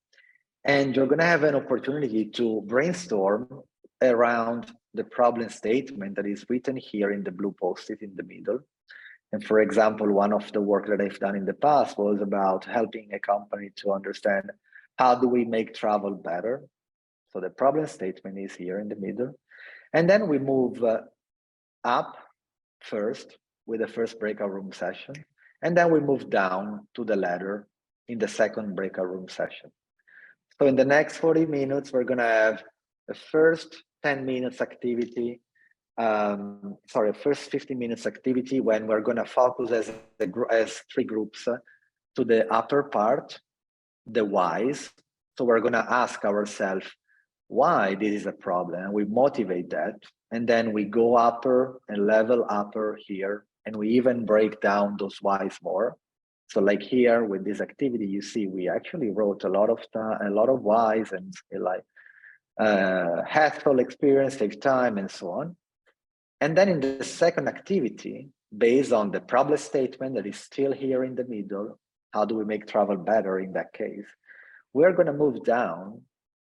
And you're going to have an opportunity to brainstorm around the problem statement that is written here in the blue post-it in the middle. And for example, one of the work that I've done in the past was about helping a company to understand how do we make travel better. So the problem statement is here in the middle. And then we move up first with the first breakout room session. And then we move down to the ladder in the second breakout room session. So in the next 40 minutes, we're going to have a first 10 minutes activity, first 15 minutes activity when we're going to focus as 3 groups to the upper part, the whys. So we're going to ask ourselves why this is a problem, and we motivate that. And then we go upper and level upper here, and we even break down those whys more. So like here with this activity, you see we actually wrote a lot of whys and like hassle experience, save time, and so on. And then in the second activity, based on the problem statement that is still here in the middle, how do we make travel better in that case? We're going to move down,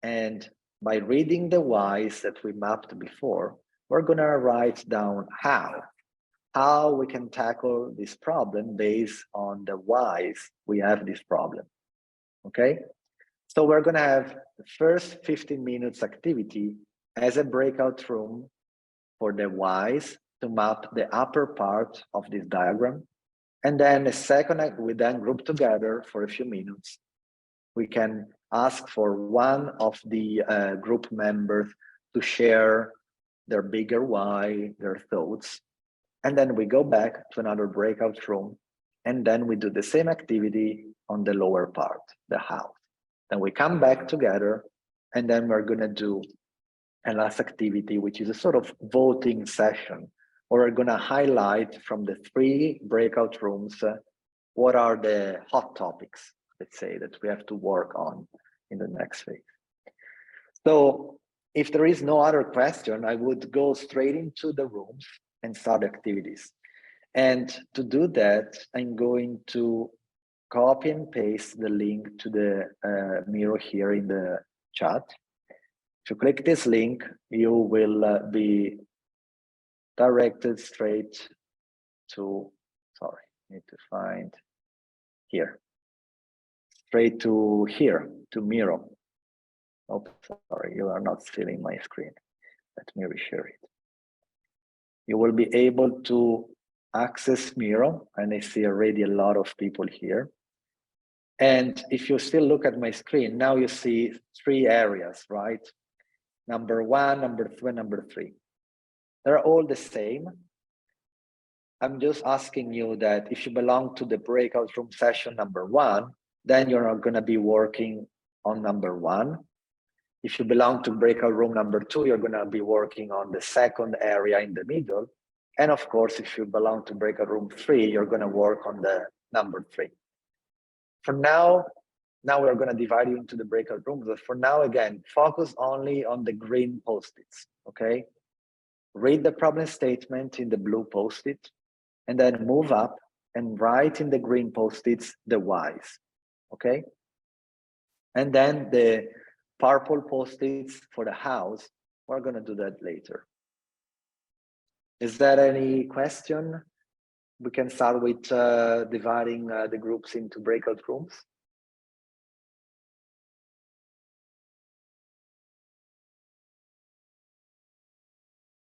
and by reading the whys that we mapped before, we're going to write down how we can tackle this problem based on the whys we have this problem. Okay, so we're going to have the first 15 minutes activity as a breakout room for the whys to map the upper part of this diagram. And then a second, we then group together for a few minutes. We can ask for one of the group members to share their bigger why, their thoughts. And then we go back to another breakout room, and then we do the same activity on the lower part, the how. Then we come back together, and then we're going to do a last activity, which is a sort of voting session, where we're going to highlight from the 3 breakout rooms what are the hot topics, let's say, that we have to work on in the next phase. So if there is no other question, I would go straight into the rooms and start activities. And to do that, I'm going to copy and paste the link to the Miro here in the chat. If you click this link, you will be directed straight to, sorry, need to find here, straight to here, to Miro. Oh, sorry, you are not filling my screen. Let me reshare it. You will be able to access Miro, and I see already a lot of people here. And if you still look at my screen, now you see 3 areas, right? Number 1, number 2, and number 3. They're all the same. I'm just asking you that if you belong to the breakout room session number 1, then you're not going to be working on number 1. If you belong to breakout room number 2, you're going to be working on the second area in the middle. And of course, if you belong to breakout room 3, you're going to work on the number 3. For now we're going to divide you into the breakout rooms. But for now, again, focus only on the green post-its, okay? Read the problem statement in the blue post-it, and then move up and write in the green post-its the whys, okay? And then the purple post-its for the house, we're going to do that later. Is there any question? We can start with dividing the groups into breakout rooms.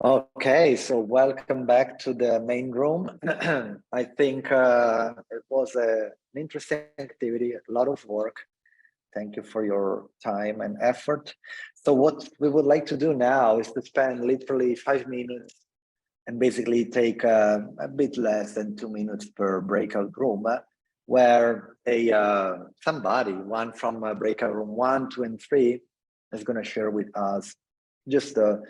Okay, so welcome back to the main room. I think it was an interesting activity, a lot of work. Thank you for your time and effort. So what we would like to do now is to spend literally 5 minutes and basically take a bit less than 2 minutes per breakout room, where somebody, one from breakout room 1, 2, and 3, is going to share with us just the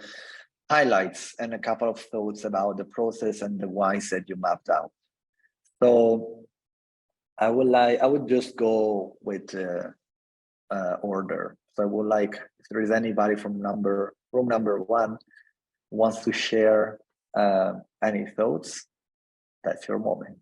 highlights and a couple of thoughts about the process and the whys that you mapped out. So I would just go with order. So I would like, if there is anybody from room number 1 who wants to share any thoughts, that's your moment.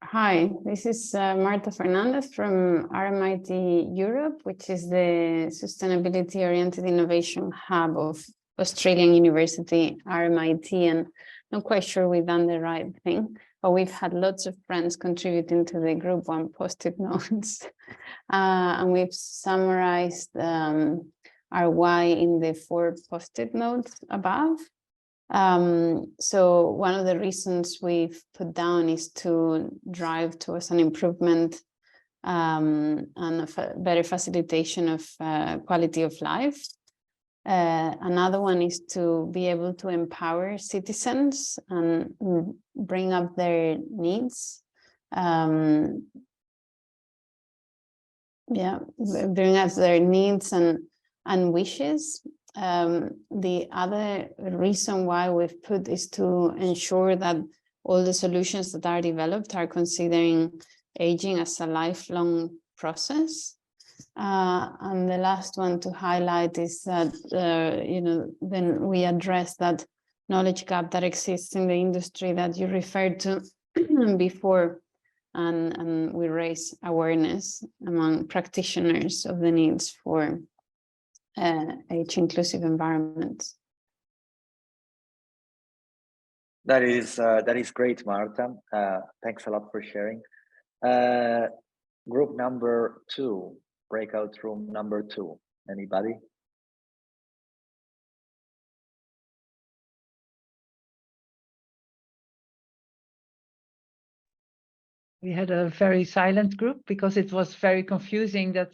Hi, this is Marta Fernandez from RMIT Europe, which is the Sustainability-Oriented Innovation Hub of Australian University, RMIT, and I'm quite sure we've done the right thing, but we've had lots of friends contributing to the group 1 post-it notes, and we've summarized our why in the 4 post-it notes above. So one of the reasons we've put down is to drive towards an improvement and a better facilitation of quality of life. Another one is to be able to empower citizens and bring up their needs. Bring up their needs and wishes. The other reason why we've put is to ensure that all the solutions that are developed are considering aging as a lifelong process. And the last one to highlight is that, then we address that knowledge gap that exists in the industry that you referred to before, and we raise awareness among practitioners of the needs for age-inclusive environments. That is great, Marta. Thanks a lot for sharing. Group number 2, breakout room number 2. Anybody? We had a very silent group because it was very confusing that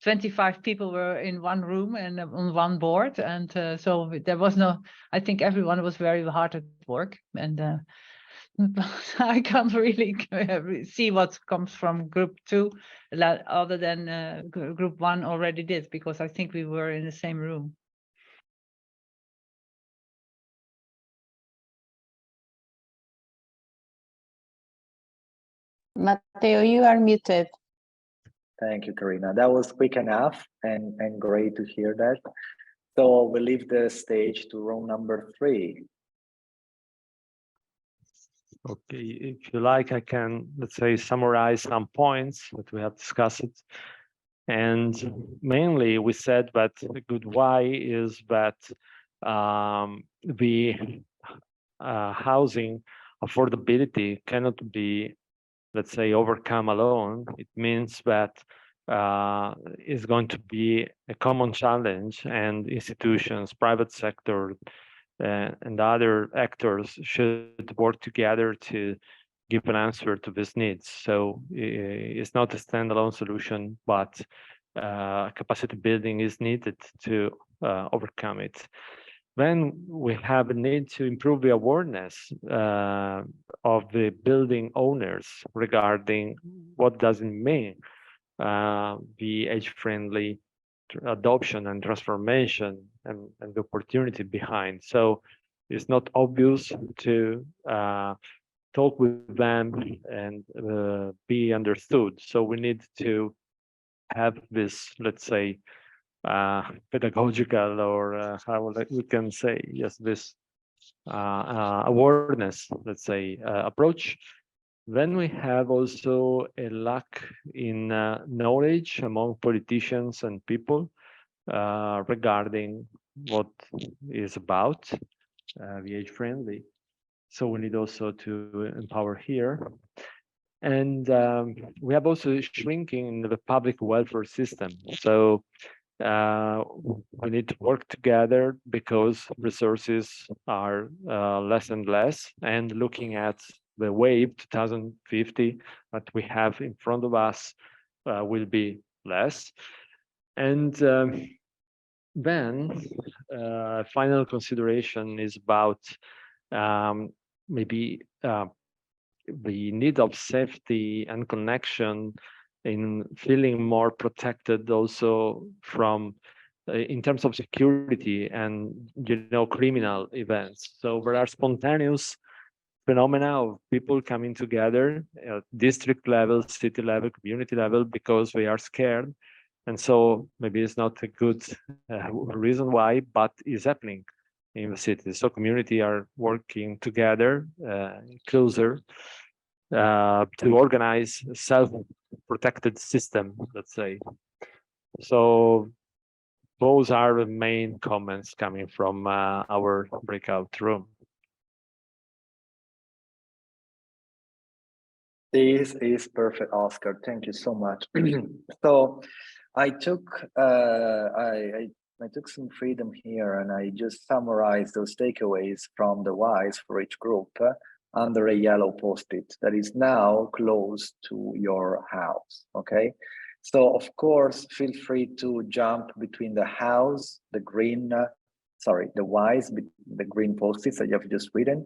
25 people were in one room and on one board, and so there was no, I think everyone was very hard at work, and I can't really see what comes from group 2 other than group 1 already did, because I think we were in the same room. Matteo, you are muted. Thank you, Carina. That was quick enough and great to hear that. So we'll leave the stage to room number 3. Okay, if you like, I can, let's say, summarize some points that we have discussed. And mainly we said that a good why is that the housing affordability cannot be, let's say, overcome alone. It means that is going to be a common challenge, and institutions, private sector, and other actors should work together to give an answer to these needs. So it's not a standalone solution, but capacity building is needed to overcome it. Then we have a need to improve the awareness of the building owners regarding what does it mean the age-friendly adoption and transformation and the opportunity behind. So it's not obvious to talk with them and be understood. So we need to have this, let's say, pedagogical, or how we can say, yes, this awareness, let's say, approach. Then we have also a lack in knowledge among politicians and people regarding what is about the age-friendly. So we need also to empower here. And we have also shrinking in the public welfare system. So we need to work together because resources are less and less, and looking at the wave 2050 that we have in front of us will be less. And then final consideration is about maybe the need of safety and connection in feeling more protected also from in terms of security and criminal events. So there are spontaneous phenomena of people coming together at district level, city level, community level, because they are scared. And so maybe it's not a good reason why, but it's happening in the city. So community are working together, closer, to organize a self-protected system, let's say. So those are the main comments coming from our breakout room. This is perfect, Oscar. Thank you so much. So I took I took some freedom here, and I just summarized those takeaways from the whys for each group under a yellow post-it that is now close to your house. Okay, so of course, feel free to jump between the house, the green, the whys, the green post-its that you have just written.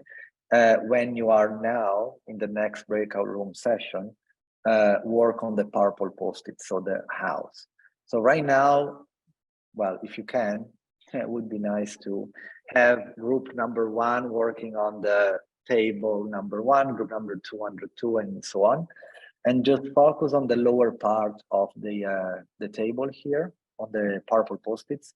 When you are now in the next breakout room session, work on the purple post-it, so the house. So right now, well, if you can, it would be nice to have group number 1 working on the table number 1, group number 2 under 2, and so on, and just focus on the lower part of the table here on the purple post-its.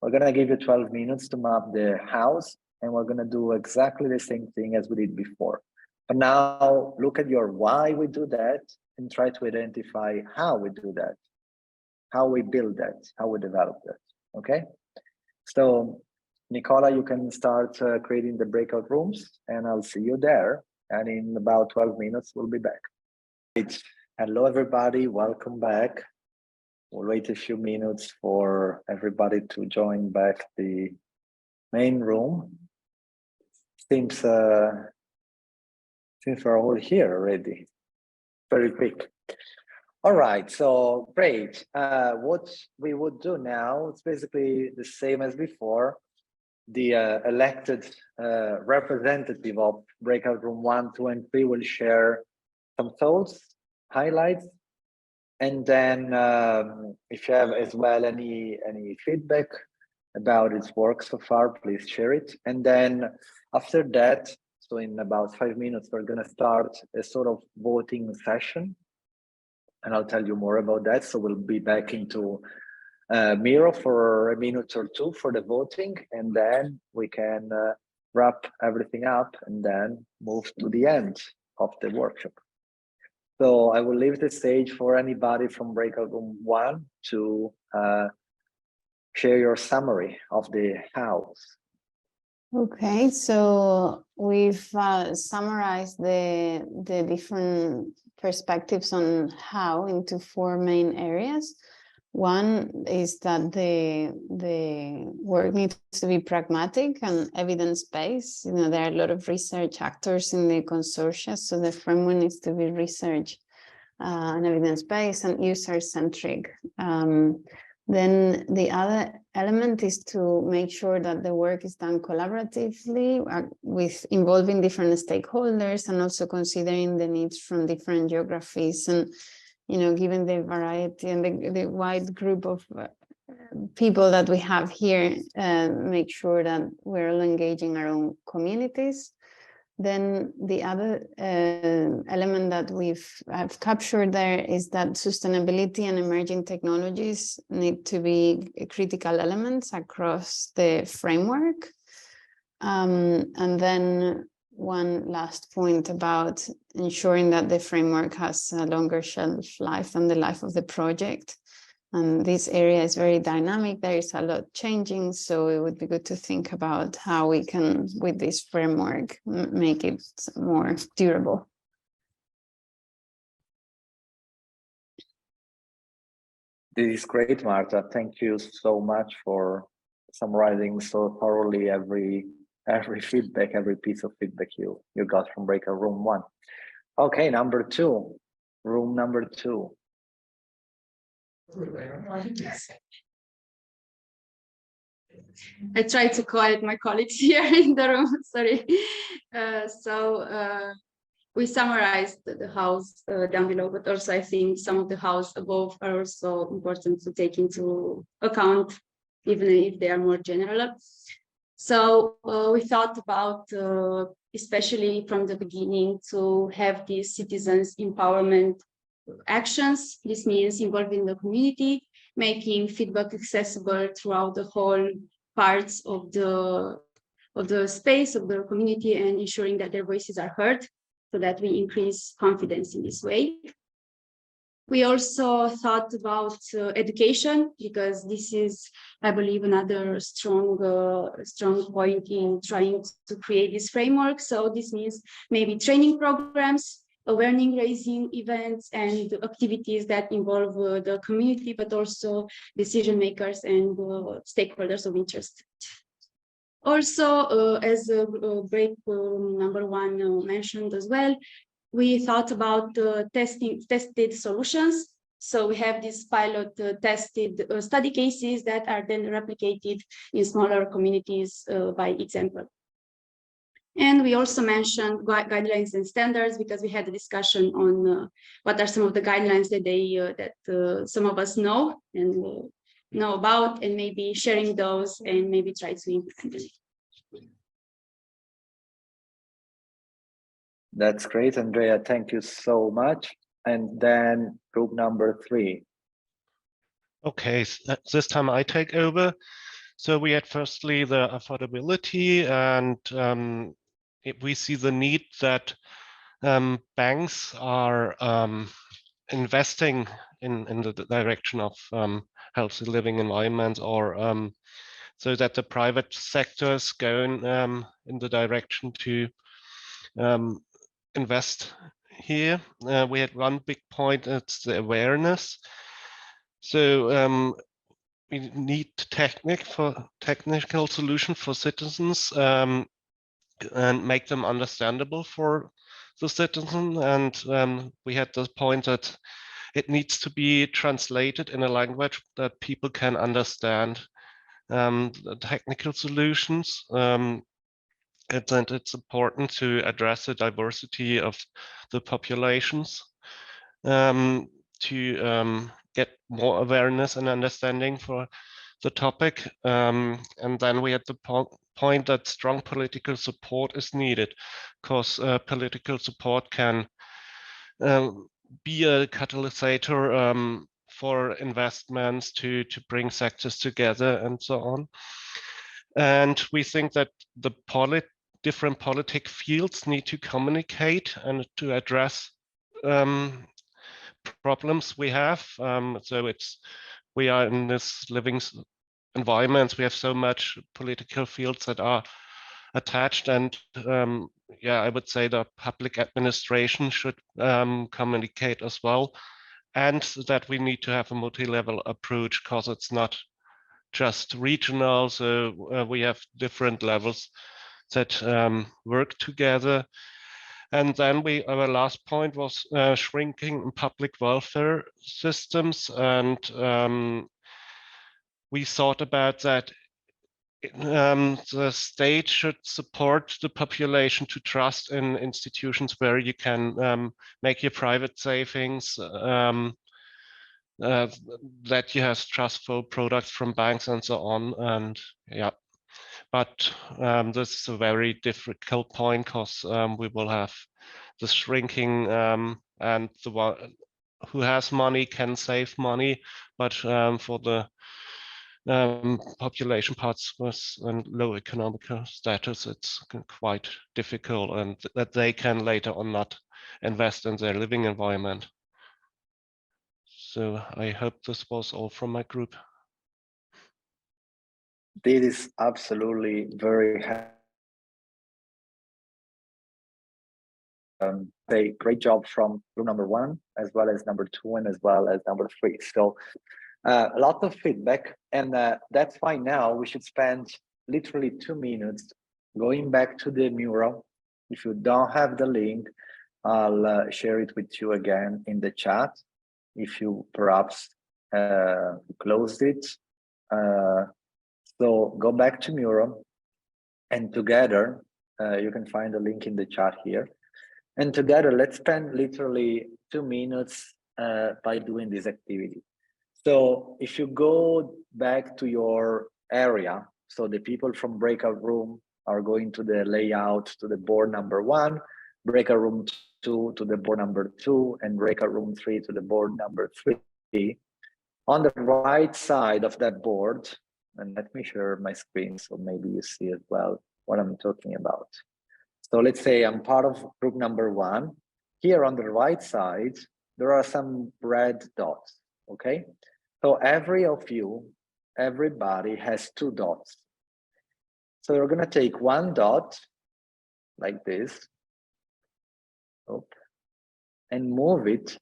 We're gonna give you 12 minutes to map the house, and we're gonna do exactly the same thing as we did before. But now look at your why we do that and try to identify how we do that, how we build that, how we develop that, okay? So Nicola, you can start creating the breakout rooms, and I'll see you there. And in about 12 minutes, we'll be back. Right. Hello, everybody, welcome back. We'll wait a few minutes for everybody to join back the main room. Seems we're all here already. Very quick. All right, so great. What we would do now, it's basically the same as before. The elected representative of breakout room 1, 2, and 3 will share some thoughts, highlights, and then if you have as well any feedback about its work so far, please share it. And then after that, so in about 5 minutes, we're going to start a sort of voting session, and I'll tell you more about that. So we'll be back into Miro for a minute or 2 for the voting, and then we can wrap everything up and then move to the end of the workshop. So I will leave the stage for anybody from breakout room 1 to share your summary of the house. Okay, so we've summarized the different perspectives on how into 4 main areas. One is that the work needs to be pragmatic and evidence-based. You know, there are a lot of research actors in the consortia, so the framework needs to be research and evidence-based and user-centric. Then the other element is to make sure that the work is done collaboratively with involving different stakeholders and also considering the needs from different geographies. And, you know, given the variety and the wide group of people that we have here, make sure that we're all engaging our own communities. Then the other element that I've captured there is that sustainability and emerging technologies need to be critical elements across the framework. And then one last point about ensuring that the framework has a longer shelf life than the life of the project. And this area is very dynamic. There is a lot changing, so it would be good to think about how we can, with this framework, make it more durable. This is great, Marta. Thank you so much for summarizing so thoroughly every feedback, every piece of feedback you got from breakout room 1. Okay, number 2, room number 2. I tried to quiet my colleagues here in the room, sorry. We summarized the house down below, but also I think some of the house above are also important to take into account, even if they are more general. So we thought about, especially from the beginning, to have these citizens empowerment actions. This means involving the community, making feedback accessible throughout the whole parts of the space of the community and ensuring that their voices are heard so that we increase confidence in this way. We also thought about education, because this is, I believe, another strong point in trying to create this framework. So this means maybe training programs, awareness raising events, and activities that involve the community, but also decision makers and stakeholders of interest. Also, as break number 1 mentioned as well, we thought about tested solutions. So we have these pilot tested study cases that are then replicated in smaller communities by example. And we also mentioned guidelines and standards, because we had a discussion on what are some of the guidelines that some of us know and know about, and maybe sharing those and maybe try to implement them. That's great, Andrea. Thank you so much. And then group number 3. Okay, so this time I take over. So we had firstly the affordability, and we see the need that banks are investing in the direction of healthy living environments, or so that the private sector is going in the direction to invest here. We had one big point, it's the awareness. So we need technical solution for citizens and make them understandable for the citizen. And we had this point that it needs to be translated in a language that people can understand the technical solutions. And it's important to address the diversity of the populations to get more awareness and understanding for the topic. And then we had the point that strong political support is needed, because political support can be a catalyst for investments to bring sectors together and so on. And we think that the different politic fields need to communicate and to address problems we have. So we are in this living environment. We have so much political fields that are attached, and yeah, I would say the public administration should communicate as well, and that we need to have a multi-level approach, because it's not just regional. So we have different levels that work together. And then our last point was shrinking public welfare systems, and we thought about that. The state should support the population to trust in institutions where you can make your private savings, that you have trustful products from banks and so on. And yeah, but this is a very difficult point, because we will have the shrinking, and the one who has money can save money, but for the population parts with low economic status, it's quite difficult, and that they can later on not invest in their living environment. So I hope this was all from my group. This is absolutely very a great job from group number 1, as well as number 2, and as well as number 3. So a lot of feedback, and that's why now we should spend literally 2 minutes going back to the mural. If you don't have the link, I'll share it with you again in the chat. If you perhaps closed it, so go back to mural, and together you can find the link in the chat here. And together, let's spend literally 2 minutes by doing this activity. So if you go back to your area, so the people from breakout room are going to the layout to the board number 1, breakout room 2 to the board number 2, and breakout room 3 to the board number 3. On the right side of that board, and let me share my screen so maybe you see as well what I'm talking about. So let's say I'm part of group number 1. Here on the right side, there are some red dots, okay? So everybody has 2 dots. So you're gonna take 1 dot like this, and move it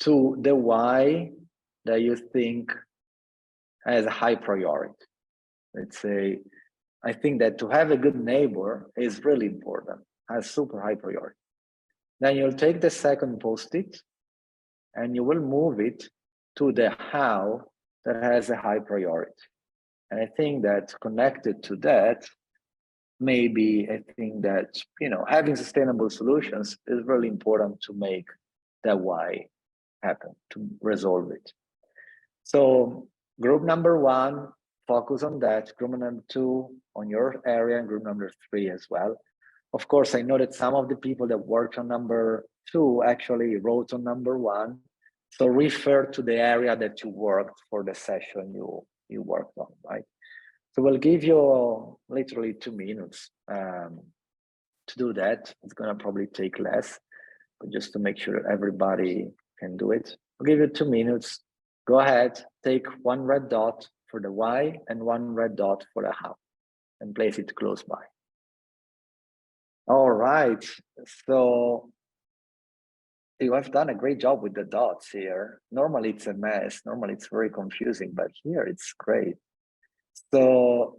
to the Y that you think has a high priority. Let's say, I think that to have a good neighbor is really important, has super high priority. Then you'll take the second post-it and you will move it to the how that has a high priority. And I think that connected to that, maybe I think that, you know, having sustainable solutions is really important to make that why happen, to resolve it. So group number 1, focus on that. Group number 2 on your area, and group number 3 as well. Of course, I know that some of the people that worked on number 2 actually wrote on number 1. So refer to the area that you worked for the session you worked on, right? So we'll give you literally 2 minutes to do that. It's gonna probably take less, but just to make sure that everybody can do it. I'll give you 2 minutes. Go ahead, take 1 red dot for the why and 1 red dot for the how, and place it close by. All right, so you have done a great job with the dots here. Normally it's a mess, normally it's very confusing, but here it's great. So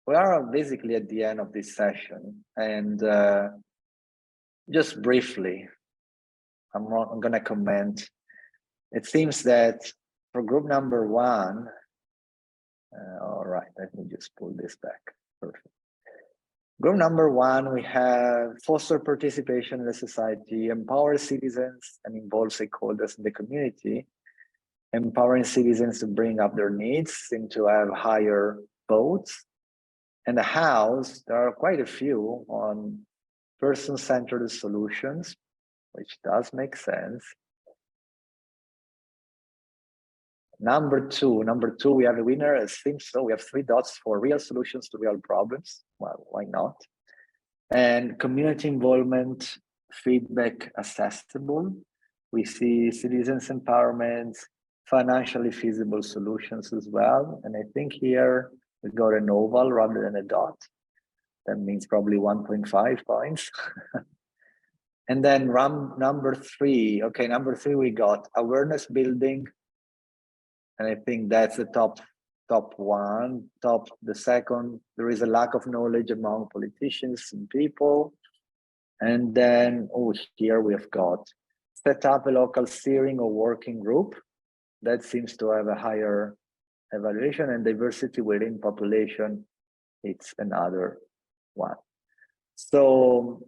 we are basically at the end of this session, and just briefly, I'm gonna comment. It seems that for group number 1, all right, let me just pull this back. Perfect. Group number 1, we have foster participation in the society, empower citizens and involve stakeholders in the community, empowering citizens to bring up their needs, seem to have higher votes. And the hows, there are quite a few on person-centered solutions, which does make sense. Number two, we have a winner. It seems so. We have 3 dots for real solutions to real problems. Well, why not? And community involvement feedback accessible. We see citizens empowerment, financially feasible solutions as well. And I think here we got an oval rather than a dot. That means probably 1.5 points. And then number 3, okay, number 3, we got awareness building. And I think that's the top one. The second, there is a lack of knowledge among politicians and people. And then, here we have got set up a local steering or working group. That seems to have a higher evaluation, and diversity within population, it's another one. So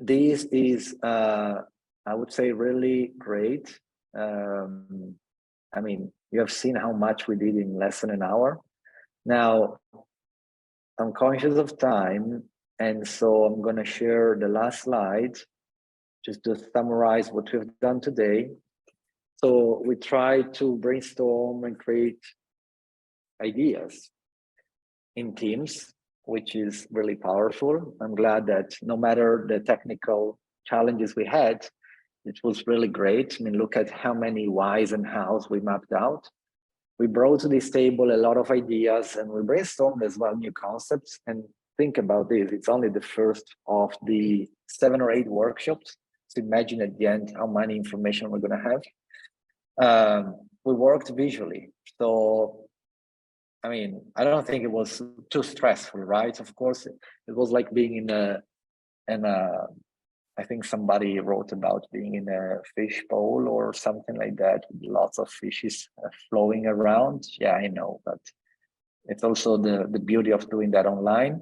this is, I would say, really great. I mean, you have seen how much we did in less than an hour. Now, I'm conscious of time, and so I'm going to share the last slide just to summarize what we've done today. So we try to brainstorm and create ideas in teams, which is really powerful. I'm glad that no matter the technical challenges we had, it was really great. I mean, look at how many whys and hows we mapped out. We brought to this table a lot of ideas, and we brainstormed as well new concepts. And think about this, it's only the first of the 7 or 8 workshops. So imagine at the end how many information we're going to have. We worked visually. So, I mean, I don't think it was too stressful, right? Of course, it was like being in a I think somebody wrote about being in a fish bowl or something like that, with lots of fishes flowing around. Yeah, I know, but it's also the beauty of doing that online.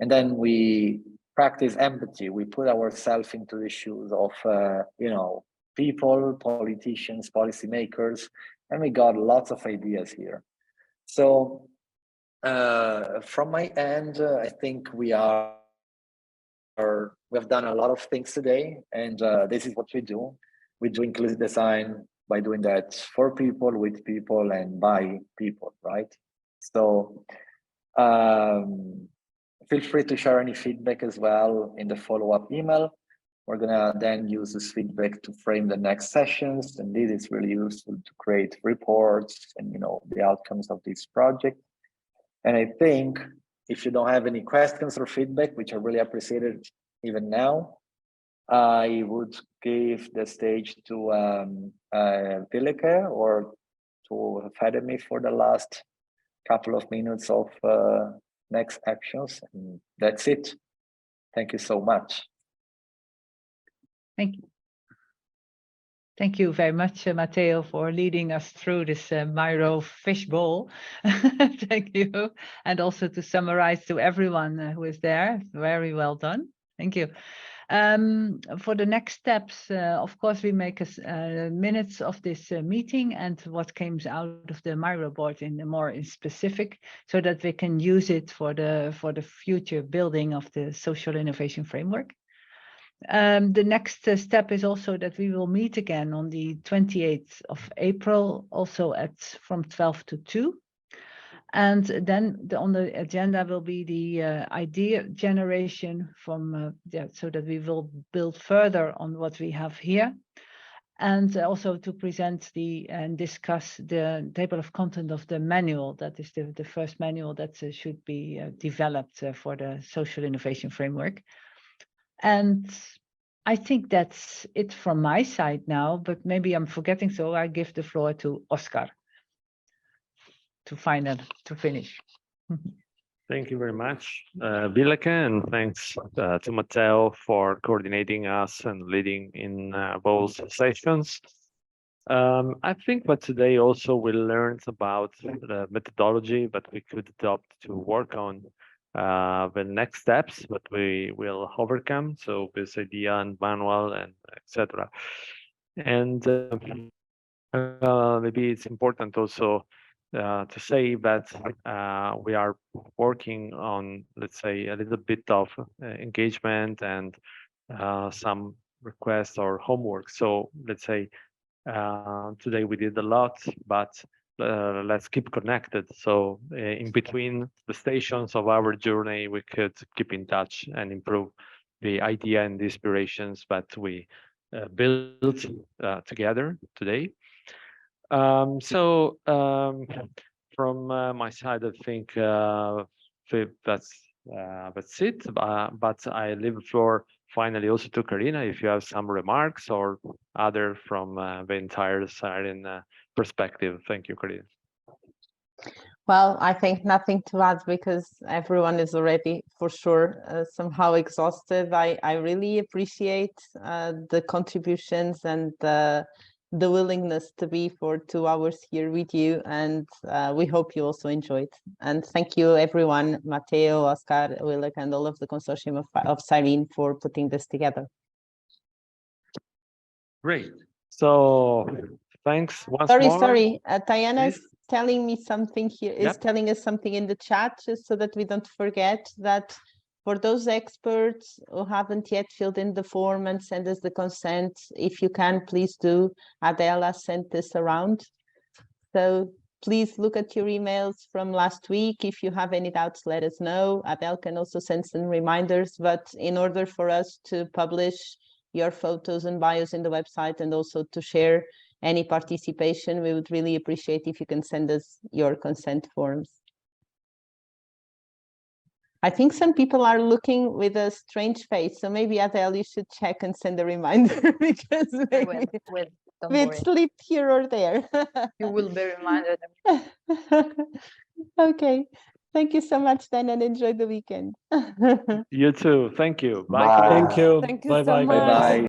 And then we practice empathy. We put ourselves into the shoes of, people, politicians, policymakers, and we got lots of ideas here. So from my end, I think we have done a lot of things today, and this is what we do. We do inclusive design by doing that for people, with people, and by people, right? So feel free to share any feedback as well in the follow-up email. We're gonna then use this feedback to frame the next sessions, and this is really useful to create reports and the outcomes of this project. And I think if you don't have any questions or feedback, which I really appreciated even now, I would give the stage to Willeke or to AFEdemy for the last couple of minutes of next actions. And that's it. Thank you so much. Thank you. Thank you very much, Matteo, for leading us through this Miro fishbowl. Thank you. And also to summarize to everyone who is there, very well done. Thank you. For the next steps, of course, we make minutes of this meeting and what came out of the Miro board in more specific, so that we can use it for the future building of the social innovation framework. The next step is also that we will meet again on the 28th of April, also from 12 to 2. And then on the agenda will be the idea generation from so that we will build further on what we have here, and also to present and discuss the table of content of the manual. That is the first manual that should be developed for the social innovation framework. And I think that's it from my side now, but maybe I'm forgetting, so I give the floor to Oscar to finish. Thank you very much, Willeke, and thanks to Matteo for coordinating us and leading in both sessions. I think that today also we learned about the methodology that we could adopt to work on the next steps that we will overcome. So this idea and manual and etc. And maybe it's important also to say that we are working on, let's say, a little bit of engagement and some requests or homework. So let's say today we did a lot, but let's keep connected. So in between the stations of our journey, we could keep in touch and improve the idea and the inspirations that we built together today. From my side, I think that's it. But I leave the floor finally also to Carina, if you have some remarks or other from the entire SIRENE perspective. Thank you, Carina. Well, I think nothing to add because everyone is already for sure somehow exhausted. I really appreciate the contributions and the willingness to be for 2 hours here with you, and we hope you also enjoyed. And thank you everyone, Matteo, Oscar, Willeke, and all of the consortium of SIRENE for putting this together. Great. So thanks once more. Sorry, Tayana is telling me something here, is Yep. telling us something in the chat, just so that we don't forget that for those experts who haven't yet filled in the form and send us the consent, if you can, please do. Adela sent this around. So please look at your emails from last week. If you have any doubts, let us know. Adele can also send some reminders, but in order for us to publish your photos and bios in the website and also to share any participation, we would really appreciate if you can send us your consent forms. I think some people are looking with a strange face, so maybe Adele, you should check and send a reminder because maybe it slipped here or there. You will be reminded. Okay, thank you so much then, and enjoy the weekend. You too. Thank you. Bye. Bye. Carina. Thank you. Thank you Bye so bye. much. Bye-bye.